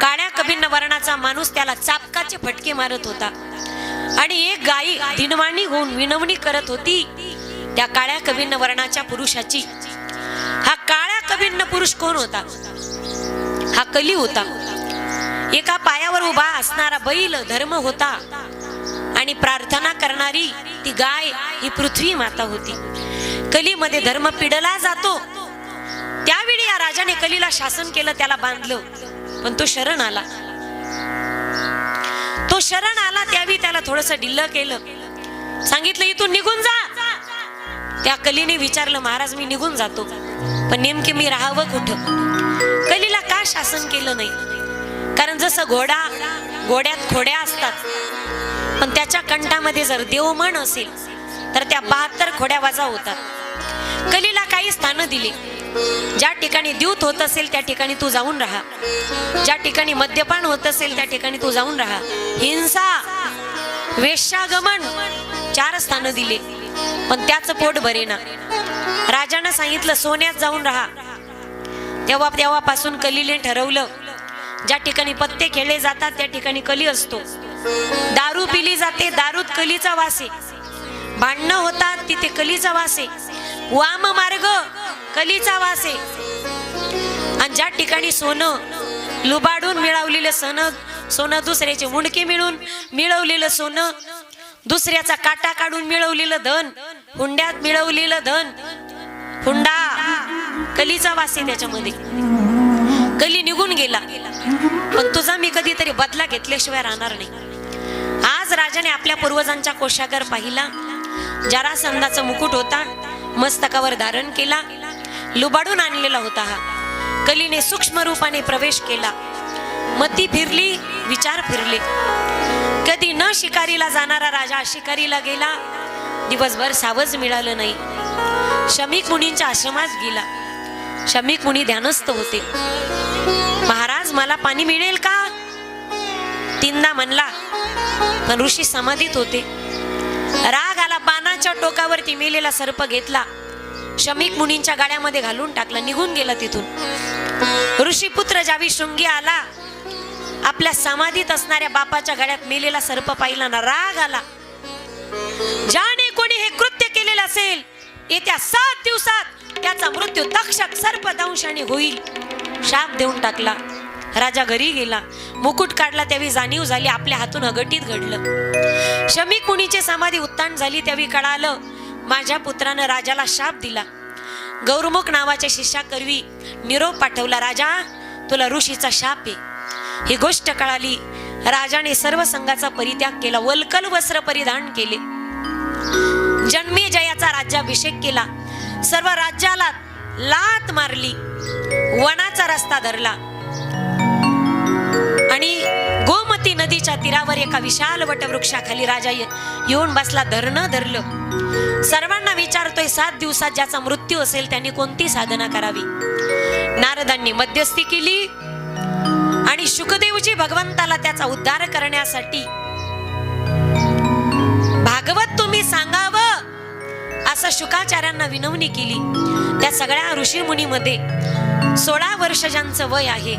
काळ्या कभिन्न वर्णाचा माणूस त्याला चापकाचे फटके मारत होता आणि एक गाई दिनवाणी होऊन विनवणी करत होती त्या काळ्या कभिन्न वर्णाच्या पुरुषाची. हा काळ्या कभिन्न पुरुष कोण होता? हा कली होता. एका पायावर उभा असणारा बैल धर्म होता आणि प्रार्थना करणारी ती गाय ही पृथ्वी माता होती. कलीमध्ये धर्म पिडला जातो. त्यावेळी या राजाने कलीला शासन केलं, त्याला बांधलं, पण तो शरण आला. तो शरण आला त्यावेळी त्याला थोडस ढिल्लं केलं. सांगितलं इथून निघून जा. त्या कलीने विचारलं, महाराज मी निघून जातो, पण नेमके मी राहावं कुठं? कलीला का शासन केलं नाही? कारण जसं घोड्यात खोड्या असतात पण त्याच्या कंठामध्ये जर देवमन असेल तर त्या 72 खोड्या वाजा होतात. कलीला काही स्थान दिली. ज्या ठिकाणी द्यूत होत असेल त्या ठिकाणी तू जाऊन राहा. ज्या ठिकाणी मद्यपान होत असेल त्या ठिकाणी तू जाऊन राहा. हिंसा, वेश्यागमन 4 स्थान दिले, पण त्याचं पोट भरेना. राजानं सांगितलं सोन्यात जाऊन राहा. तेव्हापासून कलीने ठरवलं ज्या ठिकाणी पत्ते खेळले जातात त्या ठिकाणी कली असतो. दारू पिली जाते, दारूत कलीचा वास आहे. भांडणं होतात तिथे कलीचा वास आहे. वाम मार्ग कलीचा वास आहे. आणि ज्या ठिकाणी सोनं लुबाडून मिळवलेलं सोनं, दुसऱ्याचे मुंडके मिळून मिळवलेलं सोनं, दुसऱ्याचा काटा काढून मिळवलेलं धन, हुंड्यात मिळवलेलं धन, हुंडा कलीचा वास आहे त्याच्यामध्ये. कली निघून गेला, पण तुझा मी कधीतरी बदला घेतल्याशिवाय राहणार नाही. आज राजाने आपल्या पूर्वजांच्या कोशागर पाहिला. जरासंधाचा मुकुट होता, मस्तकावर धारण केला, लुबाडून आणलेला होता हा. कलीने सूक्ष्म रूपाने प्रवेश केला. मती फिरली, विचार फिरले. कधी न शिकारीला जाणारा राजा शिकारीला गेला. दिवसभर सावज मिळालं नाही. शमीक मुनींच्या आश्रमात गेला. शमीक मुनी ध्यानस्थ होते. महाराज मला पाणी मिळेल का? 3दा म्हणला, पण ऋषी समाधीत होते. राग आला, बाणाच्या टोकावरती मेलेला सर्प घेतला, शमीक मुनींच्या गाड्यामध्ये घालून टाकला, निघून गेला तिथून. ऋषीपुत्र ज्यावेळी शृंगी आला, आपल्या समाधीत असणाऱ्या बापाच्या गाड्यात मेलेला सर्प पाहिला ना, राग आला. ज्याने कोणी हे कृत्य केलेलं असेल येत्या 7 दिवसात त्याचा मृत्यू तक्षक सर्पदंशाने होईल. शाप देऊन टाकला. राजा घरी गेला. मुकुट काढला त्यावेळी जाणीव झाली आपल्या हातून अघटित घडलं. शमीक मुनीची समाधी उत्तान झाली त्यावेळी कळालं माझ्या पुत्रानं राजाला शाप दिला. गौरमुख नावाच्या शिष्याकरवी निरोप पाठवला, राजा तुला ऋषीचा शाप आहे. ही गोष्ट कळाली. राजाने सर्व संघाचा परित्याग केला. वल्कल वस्त्र परिधान केले. जन्मेजयाचा राज्याभिषेक केला. सर्व राज्याला लात मारली. वनाचा रस्ता धरला आणि गोमती नदीच्या तीरावर एका विशाल वटवृक्षाखाली राजा येऊन बसला. धरणं धरलं. सर्वांना विचारतोय 7 दिवसात ज्याचा मृत्यू असेल त्यांनी कोणती साधना करावी. नारदांनी मध्यस्थी केली आणि शुकदेवजी भगवंताला त्याचा उद्धार करण्यासाठी भागवत तुम्ही सांगावं असं शुकाचार्यांना विनवणी केली. त्या सगळ्या ऋषी मुनीमध्ये 16 वर्ष ज्यांचं वय आहे,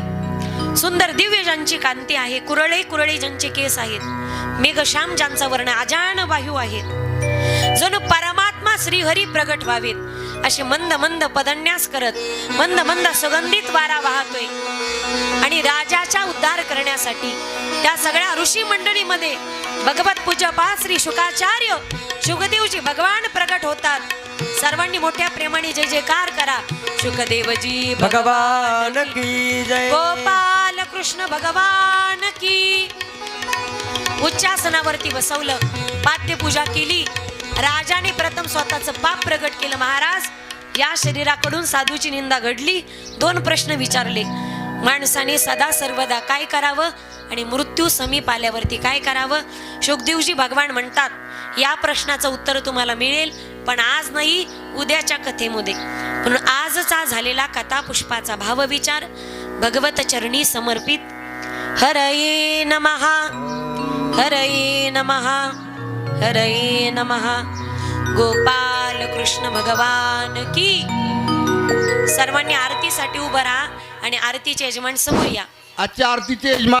सुंदर दिव्य ज्यांची कांती आहे, कुरळे कुरळे ज्यांचे केस आहेत, मेघश्याम ज्यांचा वर्ण, अजान वायू आहेत, जणू परमात्मा श्रीहरी प्रगट व्हावेत असे मंद मंद पदन्यास करत मंद मंद सुगंधित वारा वाहतोय. आणि राजाचा उद्धार करण्यासाठी त्या सगळ्या ऋषी मंडळीमध्ये भगवत पूज्यपा श्री शुकाचार्य शुकदेवजी भगवान प्रगट होतात. सर्वांनी मोठ्या प्रेमाने जय जयकार करा. शुकदेवजी भगवान की जय. गोपाल कृष्ण भगवान की. उच्चासनावरती बसवलं, पाद्यपूजा केली. राजाने प्रथम स्वतःचं पाप प्रगट केलं. महाराज या शरीराकडून साधूची निंदा घडली. 2 प्रश्न विचारले. माणसाने सदा सर्वदा काय करावं आणि मृत्यू समीप आल्यावरती काय करावं. शुकदेवजी भगवान म्हणतात या प्रश्नाचं उत्तर तुम्हाला मिळेल, पण आज नाही, उद्याच्या कथेमध्ये. म्हणून आजचा झालेला कथा पुष्पाचा भावविचार भगवत चरणी समर्पित. हरये नमः, हरये नमः, हरये नमः. गोपाल कृष्ण भगवान की. सर्वांनी आरतीसाठी उभं राहा आणि आरतीचे यजमान समोर या. आजच्या आरतीचे यजमान